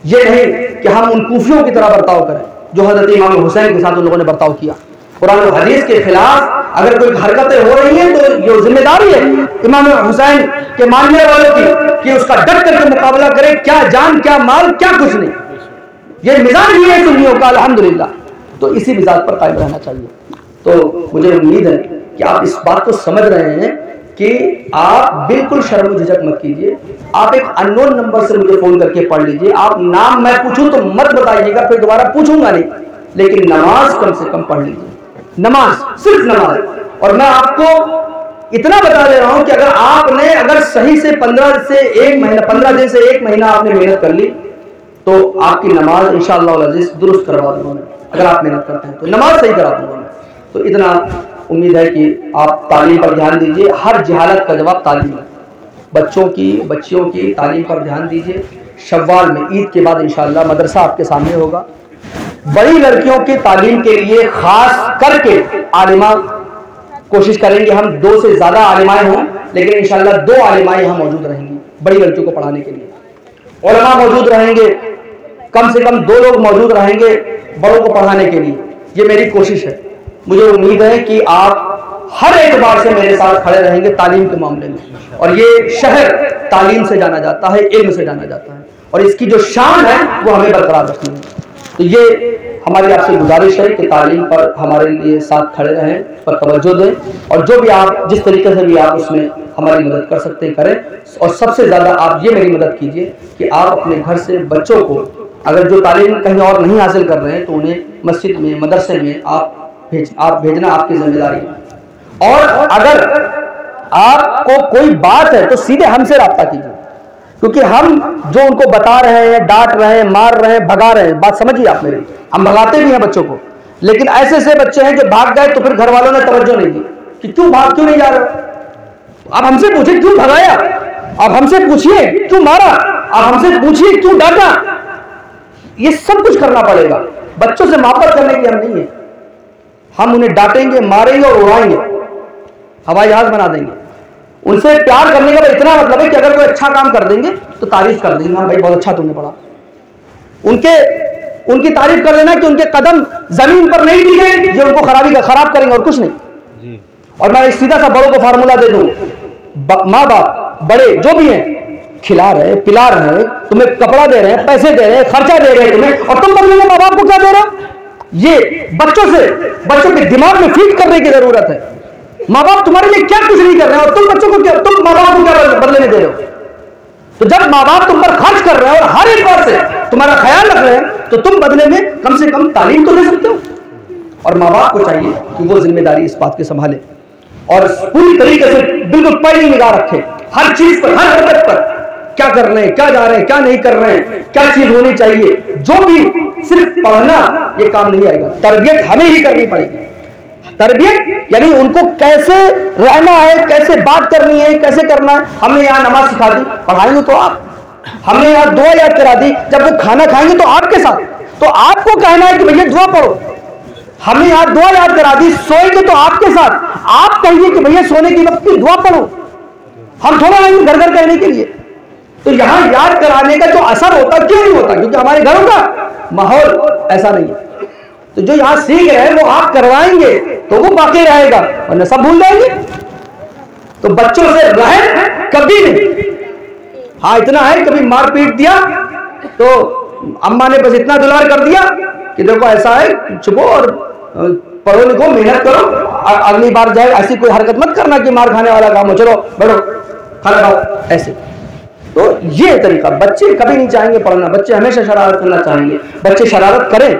Speaker 1: ये नहीं कि हम उन कूफियों की तरह बर्ताव करें जो हजरत इमाम हुसैन के साथ उन लोगों ने बर्ताव किया। कुरान और हदीस के खिलाफ अगर कोई हरकतें हो रही हैं तो ये जिम्मेदारी है इमाम हुसैन के मानने वालों की कि उसका डट करके मुकाबला करे, क्या जान क्या माल क्या कुछ नहीं। ये मिजाज भी है सुन्नियों का अल्हम्दुलिल्लाह, तो इसी मिजाज पर कायम रहना चाहिए। तो मुझे उम्मीद है कि आप इस बात को समझ रहे हैं कि आप बिल्कुल शर्म झिझक मत कीजिए। आप एक अननोन नंबर से मुझे फोन करके पढ़ लीजिए, आप नाम मैं पूछूं तो मत बताइएगा, फिर दोबारा पूछूंगा नहीं, लेकिन नमाज कम से कम पढ़ लीजिए, नमाज, सिर्फ नमाज। और मैं आपको इतना बता दे रहा हूं कि अगर सही से 15 दिन से एक महीना आपने मेहनत कर ली तो आपकी नमाज इंशाअल्लाह अज़ीज़ दुरुस्त करवा दूंगा मैं। अगर आप मेहनत करते हैं तो नमाज सही करा दूंगा मैं। तो इतना उम्मीद है कि आप तालीम पर ध्यान दीजिए। हर जहालत का जवाब तालीम है। बच्चियों की तालीम पर ध्यान दीजिए। शव्वाल में ईद के बाद इंशाअल्लाह मदरसा आपके सामने होगा। बड़ी लड़कियों की तालीम के लिए खास करके आलिमा कोशिश करेंगे, हम 2 से ज्यादा आलिमाएं हों, लेकिन इंशाअल्लाह 2 आलिमाएं यहाँ मौजूद रहेंगी बड़ी लड़कियों को पढ़ाने के लिए। उलमा मौजूद रहेंगे, कम से कम 2 लोग मौजूद रहेंगे बड़ों को पढ़ाने के लिए। ये मेरी कोशिश है। मुझे उम्मीद है कि आप हर एतबार से मेरे साथ खड़े रहेंगे तालीम के मामले में। और ये शहर तालीम से जाना जाता है, इल्म से जाना जाता है, और इसकी जो शान है वो हमें बरकरार रखनी है। तो ये हमारी आपसे गुजारिश है कि तालीम पर हमारे लिए साथ खड़े रहें, पर तवज्जो दें, और जो भी आप जिस तरीके से भी आप उसमें हमारी मदद कर सकते हैं करें। और सबसे ज़्यादा आप ये मेरी मदद कीजिए कि आप अपने घर से बच्चों को, अगर जो तालीम कहीं और नहीं हासिल कर रहे हैं तो उन्हें मस्जिद में, मदरसे में आप भेजना आपकी जिम्मेदारी है। और अगर आपको कोई बात है तो सीधे हमसे रब्ता कीजिए, क्योंकि हम जो उनको बता रहे हैं, डांट रहे हैं, मार रहे हैं, भगा रहे हैं, बात समझिए आप मेरी, हम भगाते भी हैं बच्चों को, लेकिन ऐसे ऐसे बच्चे हैं जो भाग गए तो फिर घर वालों ने तवज्जो नहीं दी कि क्यों नहीं जा रहे। आप हमसे पूछिए क्यों भगाया, आप हमसे पूछिए क्यों मारा, आप हमसे पूछिए क्यों डांटा। ये सब कुछ करना पड़ेगा। बच्चों से मोहब्बत करने की हम नहीं है, हम उन्हें डांटेंगे, मारेंगे और उड़ाएंगे, हवाई जहाज बना देंगे। उनसे प्यार करने का इतना मतलब है कि अगर कोई अच्छा काम कर देंगे तो तारीफ कर देंगे, हाँ भाई बहुत अच्छा तुमने पढ़ा। उनकी तारीफ कर देना कि उनके कदम जमीन पर नहीं टिके, ये उनको खराब करेंगे और कुछ नहीं जी। और मैं सीधा सा बड़ों को फार्मूला दे दूं, माँ बाप बड़े जो भी हैं खिला रहे हैं, पिला रहे हैं, तुम्हें कपड़ा दे रहे हैं, पैसे दे रहे हैं, खर्चा दे रहे हैं तुम्हें, और तुम बदले में माँ बाप को क्या दे रहे हो। ये बच्चों के दिमाग में फीड करने की जरूरत है। माँ बाप तुम्हारे लिए क्या कुछ नहीं कर रहे हैं और तुम माँ बाप को क्या बदले में दे रहे हो। तो जब माँ बाप तुम पर खर्च कर रहे हैं और हर एक बात से तुम्हारा ख्याल रख रहे हैं, तो तुम बदले में कम से कम तालीम तो दे सकते हो। और माँ बाप को चाहिए कि वो जिम्मेदारी इस बात की संभाले और पूरी तरीके से बिल्कुल पैनी निगाह रखे हर चीज पर, हर हरकत पर, क्या कर रहे हैं, क्या जा रहे हैं, क्या नहीं कर रहे हैं, क्या चीज होनी चाहिए। जो भी सिर्फ पढ़ना ये काम नहीं आएगा, तरबियत हमें ही करनी पड़ेगी। तरबियत यानी उनको कैसे रहना है, कैसे बात करनी है, कैसे करना है। हमने यहाँ नमाज सिखा दी, पढ़ाएंगे तो आप। हमने यहाँ दुआ याद करा दी, जब वो खाना खाएंगे तो आपके साथ, तो आपको कहना है कि भैया दुआ पढ़ो। हमने यहाँ दुआ याद करा दी, सोएंगे तो आपके साथ, आप कहिए कि भैया सोने की वक्त की दुआ पढ़ो। हम थोड़ा नहीं घर घर कहने के लिए। तो यहाँ याद कराने का जो असर होता क्यों नहीं होता, क्योंकि हमारे घरों का माहौल ऐसा नहीं है। तो जो यहाँ सीख रहे हैं वो आप करवाएंगे तो वो बाकी रहेगा, वरना सब भूल जाएंगे। तो बच्चों से रहे कभी नहीं। हाँ इतना है, कभी मार पीट दिया तो अम्मा ने बस इतना दुलार कर दिया कि देखो ऐसा है, चुपो और पढ़ो लिखो, मेहनत करो, अगली बार जाए ऐसी कोई हरकत मत करना कि मार खाने वाला काम हो, चलो बैठो खाना खाओ, ऐसे। तो ये तरीका, बच्चे कभी नहीं चाहेंगे पढ़ना, बच्चे हमेशा शरारत करना चाहेंगे। बच्चे शरारत करें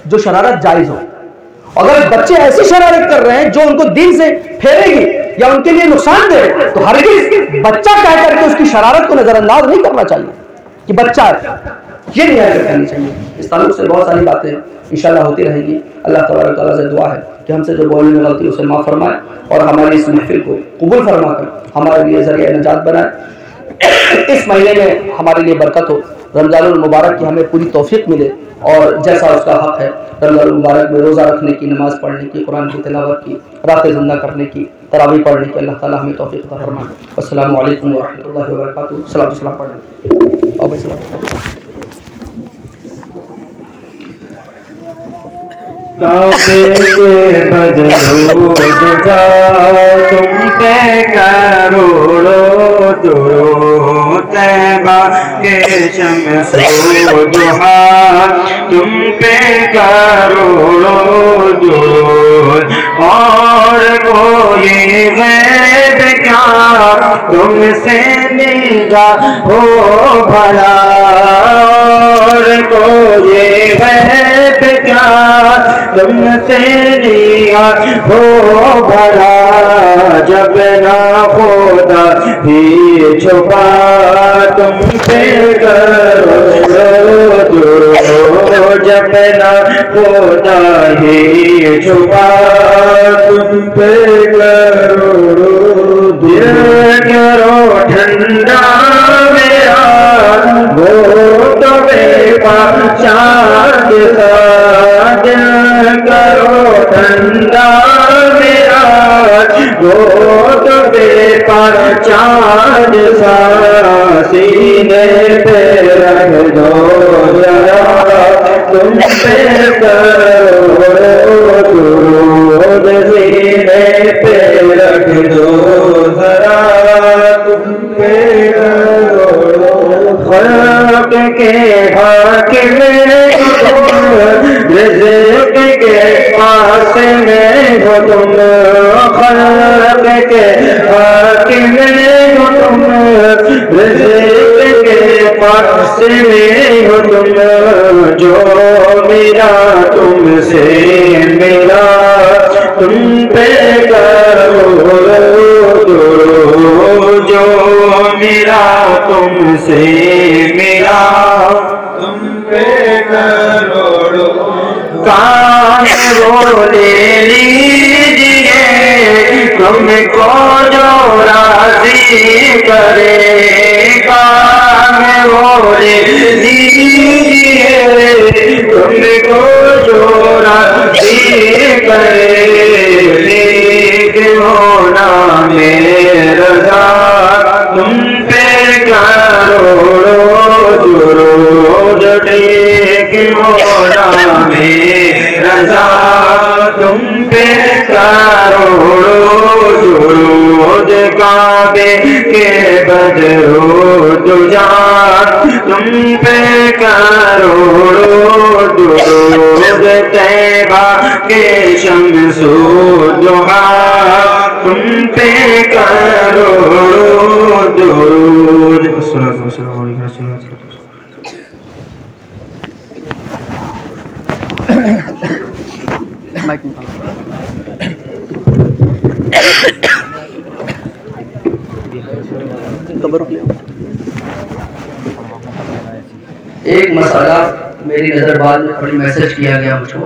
Speaker 1: जो शरारत जायज हो। अगर बच्चे ऐसी शरारत कर रहे हैं जो उनको दीन से फेरेगी या उनके लिए नुकसान दे, तो हरगिज़ बच्चा कह करके उसकी शरारत को नजरअंदाज नहीं करना चाहिए कि बच्चा है, ये नहीं हरकत करनी चाहिए। इस ताल्लुक से बहुत सारी बातें इंशाल्लाह होती रहेंगी। अल्लाह तबारक तआला से दुआ है कि हमसे जो बोलने में गलती उसे माफ़ फरमाए और हमारी इस महफिल को कबूल फरमा कर हमारे लिए ज़रिया निजात बनाए। इस महीने में हमारे लिए बरकत हो, रमज़ानुल मुबारक की हमें पूरी तौफीक मिले और जैसा उसका हक है रमज़ानुल मुबारक में रोज़ा रखने की, नमाज़ पढ़ने की, कुरान की तिलावत की, रातें ज़िंदा करने की, तरावी पढ़ने की अल्लाह ताला हमें तौफीक अता फरमाए। अस्सलामु अलैकुम व रहमतुल्लाहि व बरकातुहू। सलाम पढ़ें और सलाम।
Speaker 3: के बदलो जा तुम पे करोड़ों दुरूद, तैबा के शम्सो दुहा तुम पे करोड़ों दुरूद, और कोई गैब क्या तुमसे निगाह हो भला, और कोई गैब क्या तुमसे लिया हो भला, जब ना खुदा ही छुपा तुम पे करो जब ना खुदा ही छुपा तुम पे करो दिल करो ठंडा मेरा वो तो बेपहचान करो ठंडा मेरा वो तो बेपहचान सा, सीने पे रख दो जरा तुम पे करो दुरूद, सीने पे रख दो जरा तुम पे करो खल्क के हाकिम रिज़्क़ के पास में हो तुम, खल्क के हाकिम हो तुम, रिज़्क़ के पास में हो तुम, जो मेरा तुमसे मिला तुम पे करो दुरूद, जो मेरा तुमसे मिला तुम पे करो कान वो ले लीजिए तुमको जो राजी करे, कान वो ले लीजिए तुमको जो राजी करे, लेकिन होना मेरा तुम पे करोड़ों दुरूद, लेकिन होना मेरा तुम पे करोड़ों दुरूद, काबे के बदरो तुझा तुम पे करोड़ों दुरूद, तैबा के शम्सो दुहा तुम पे करोड़ों दुरूद।
Speaker 1: एक मसला मेरी नज़रबाज में बड़ी मैसेज किया गया मुझको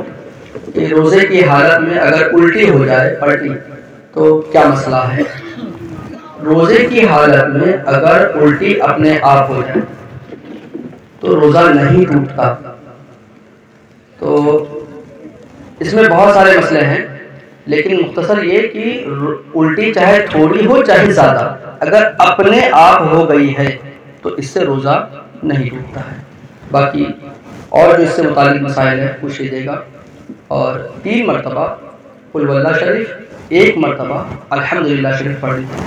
Speaker 1: कि रोज़े की हालत में अगर उल्टी हो जाए पलटी तो क्या मसला है। रोज़े की हालत में अगर उल्टी अपने आप हो जाए तो रोज़ा नहीं टूटता। तो इसमें बहुत सारे मसले हैं, लेकिन मुख्तसर ये कि उल्टी चाहे थोड़ी हो चाहे ज़्यादा, अगर अपने आप हो गई है तो इससे रोज़ा नहीं टूटता है। बाकी और जो इससे मुतालिक मसाइल है पूछ लीजिएगा। और 3 मरतबा कुल वल्लाह शरीफ, 1 मरतबा अल्हम्दुलिल्लाह शरीफ पढ़ लीजिए।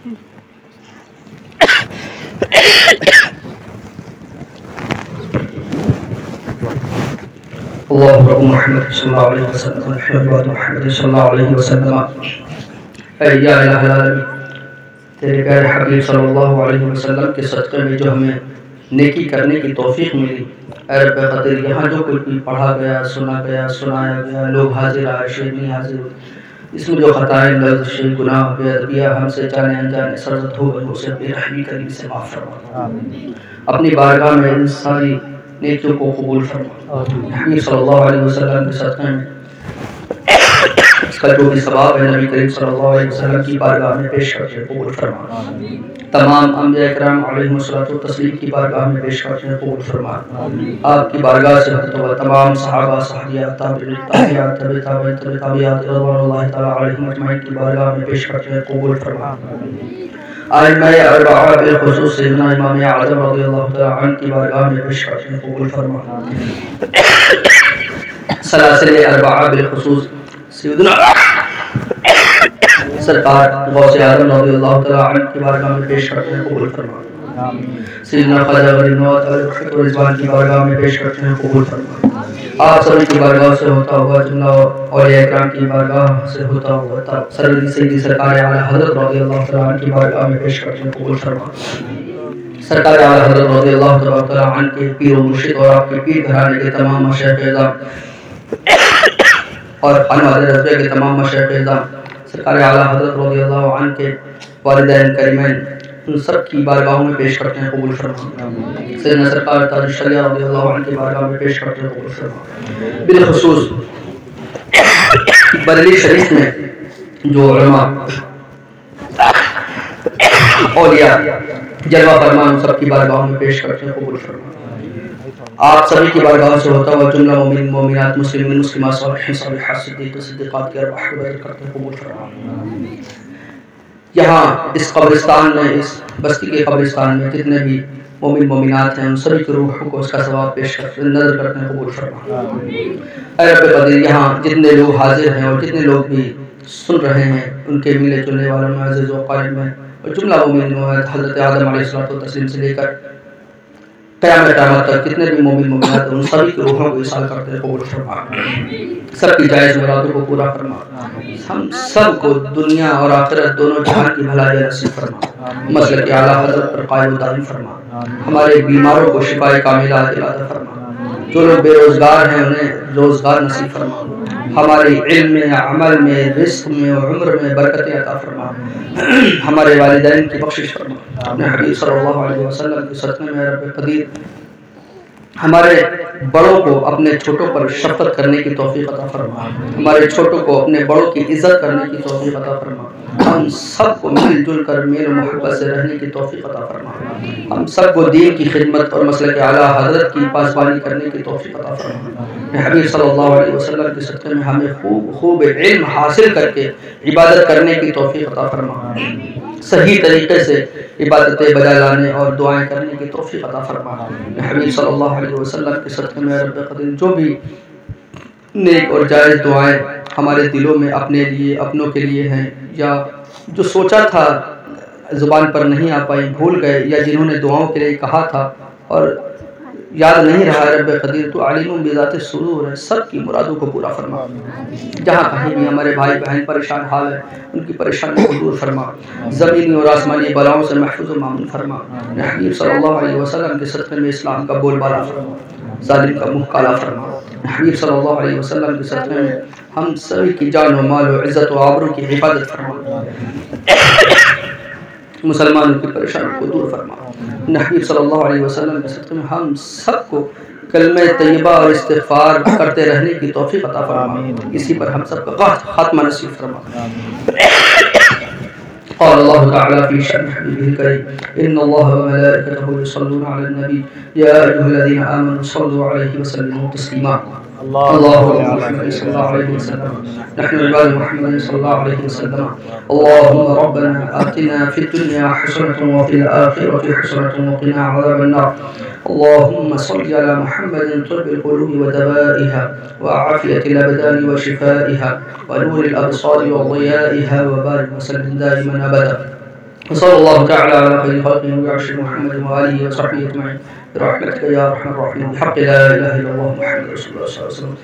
Speaker 1: अल्लाहु मुहम्मद सल्लल्लाहु अलैहि वसल्लम मुहम्मद सल्लल्लाहु अलैहि वसल्लम या इलाहल आलमीन, तेरे प्यारे हबीब सल्लल्लाहु अलैहि वसल्लम के सदक़े में जो हमें नेकी करने की तौफीक मिली, ऐ रब्बे क़दीर, यहाँ जो कुछ भी पढ़ा गया, सुना गया, सुनाया गया, लोग हाजिर आए, शेख नहीं हाजिर हुए, इसमें जो खताएं, लफ्ज़, शेख, गुनाह, बेअदबियाँ हमसे जाने अनजाने सरजद हो गई, उसे बेरहमी करीम से माफ़ फरमा। अपनी बारगाह में इन सारी नेकियों को कबूल फरमा। हबीब सल्लल्लाहु अलैहि वसल्लम के सदक़े में इसका जो भी सवाब है नबी करीम सल्लल्लाहु अलैहि वसल्लम की बारगाह में पेश करके कबूल फरमा। तमाम अंबिया इकराम अलैहिमुस्सलातु तस्लीम की बारगाह में पेश करके कबूल फरमा। आपकी बारगाह से तो तमाम सहाबा, सहाबियात, ताबईन, ताबियात, ताबियात रज़ियल्लाहु तआला अलैहिम अजमईन की बारगाह में पेश करके कबूल फरमा। आइम्माए अर्बआ बिलखुसूस सय्यदना इमाम आज़म रज़ियल्लाहु तआला अन्हु की बारगाह में पेश करके कबूल फरमा। सलासिल अर्बआ बिलखुसूस सय्यदना सरकार गौसे आज़म रज़ियल्लाहु तआला अन्हु की बारगाह में पेश करते हैं कबूल फरमा। सय्यदना ख्वाजा गरीब नवाज़ रिज़वान की बारगाह में पेश करते हैं कबूल फरमा। आप सभी की बारगाह से होता हुआ जुमला औलिया इकराम की बारगाह से होता हुआ सरवरी सैयदी सरकार आला हज़रत रज़ियल्लाहु तआला अन्हु की बारगाह में पेश करते हैं कबूल फरमा। सरकार आला हज़रत रज़ियल्लाहु तआला अन्हु के पीर व मुर्शिद और आपके पीर घराने के तमाम मशाइख़ इज़ाम और खानवादे रज़िया के तमाम मशाइख़ इज़ाम, सरकार आला हज़रत रज़ियल्लाहु अन्हु के वालिदैन करीमैन, उन सब की बारगाहों में पेश करते हैं कबूल फरमा। सैयदना सरकार ताजुश शरिया रज़ियल्लाहु अन्हु की बारगाह में पेश करते हैं कबूल फरमा। बिलखुसूस बरेली शरीफ में जो उलमा औलिया जलवा फरमान, सब की बारगाहों में पेश करते हैं कबूल फरमा। आप सभी की बारगाह से होता हुआ जुमला मोमिन, मोमिनात, मुस्लिमीन, मुस्लिमात, सालिहीन, सालिहात, सिद्दीक़, सिद्दीक़ात की अरवाह को बदल करते हैं कबूल फरमा। यहाँ इस कब्रिस्तान में, इस बस्ती के कब्रिस्तान में जितने भी मोमिन मोमिनात हैं, उन सभी की रूह को उसका सवाब पेश करते नजर करते हैं कबूल फरमा। ऐ रब्बे क़दीर, यहाँ जितने लोग हाजिर हैं और जितने लोग भी सुन रहे हैं, उनके मिलने जुलने वालों में, अज़ीज़ व क़रीब में और जुमला मोमिन हज़रत आदम अलैहिस्सलातु तस्लीम से लेकर क़यामत तक जितने भी मोमिन मोमिनात हैं, उन सभी की रूहों को इसाल करते हैं कबूल फरमा। सबकी जायज़ मुरादों को पूरा फरमा। हम सब को दुनिया और आखिरत दोनों जहान की भलाई नसीब फरमा। मसलक आला हज़रत पर कायम दायम फरमा। हमारे बीमारों को शिफाए कामिला अता फरमा। जो लोग बेरोजगार हैं उन्हें रोजगार नसीब फरमा। हमारे इल्म में, अमल में, रिज़्क़ में और उम्र में बरकतें अता फरमा। हमारे वालिदैन की बख्शिश फरमा। अपने हबीब सल्लल्लाहु अलैहि वसल्लम की सदक़े में रब्बे क़दीर हमारे बड़ों को अपने छोटों पर शफ़क़त करने की तौफ़ीक़ अता फरमा। हमारे छोटों को अपने बड़ों की इज़्ज़त करने की तौफ़ीक़ अता फरमा। हम सबको मिलजुल कर मेल मोहब्बत से रहने की तौफ़ीक़ अता फरमा। हम सबको दीन की खिदमत और मसलक आला हज़रत की पासबानी करने की तौफ़ीक़ अता फरमा। हबीब सल्लल्लाहु अलैहि वसल्लम के सदक़े में हमें खूब इल्म हासिल करके इबादत करने की तौफ़ीक़ अता फरमा। सही तरीके से इबादतें बजा लाने और दुआएं करने की तौफ़ीक़ अता फरमा। हबीब सल्लल्लाहु अलैहि वसल्लम के सदक़े में रब्बे क़दीर जो भी नेक और जायज़ दुआएं हमारे दिलों में अपने लिए, अपनों के लिए हैं, या जो सोचा था ज़ुबान पर नहीं आ पाई, भूल गए, या जिन्होंने दुआओं के लिए कहा था और याद नहीं रहा, रब्बे क़दीर तो अलीमुम बिज़ाति सुदूर है, सब की मुरादों को पूरा फरमा। जहाँ कहीं भी हमारे भाई बहन परेशान हाल है, उनकी परेशानी को दूर फरमा। ज़मीनी और आसमानी बलाओं से महफूज़ व मामून फरमा। हबीब सल्लल्लाहु अलैहि वसल्लम के सदक़े में इस्लाम का बोलबाला फरमा, ज़ालिम का मुँह काला फरमा। हबीब सल्लल्लाहु अलैहि वसल्लम के सदक़े में हम सभी की जान व माल व इज़्ज़त व आबरू की हिफाजत फरमा। मुसलमानों की परेशानी को दूर फरमा। हबीब सल्लल्लाहु अलैहि वसल्लम के सदक़े में हम सबको कलमे तैयबा और इस्तिग़फ़ार करते रहने की तौफ़ीक़ अता फरमा। इसी पर हम सबका ख़ात्मा नसीब फरमा। क़ाल अल्लाहु तआला फ़ी शअनि हबीबिहिल करीम इन्नल्लाहा व मलाइकतहु युसल्लूना अलन नबी या अय्युहल्लज़ीना आमनू सल्लू अलैहि व सल्लिमू तस्लीमा। अल्लाहुम्मा सल्लल्लाहु अलैहि वसल्लम नहनु इबादु मुहम्मद सल्लल्लाहु अलैहि वसल्लम। अल्लाहुम्मा रब्बना आतिना फ़िद दुनिया हसनतन व फ़िल आखिरति हसनतन व क़िना अज़ाबन नार। अल्लाहुम्मा सल्लि अला मुहम्मदिन तिब्बिल क़ुलूबि व दवाइहा व आफ़ियतिल अबदानि व शिफ़ाइहा व नूरिल अबसारि व ज़ियाइहा व बारिक व सल्लिम दाइमन अबदा सल्लल्लाहु तआला अला खैरि खल्क़िही व अशरफि मुहम्मद व आलिहि व सहबिहि अजमईन बिरहमतिका या अरहमर राहिमीन बिहक़्क़ि ला इलाहा इल्लल्लाह मुहम्मदुर रसूलुल्लाह सल्लल्लाहु अलैहि वसल्लम।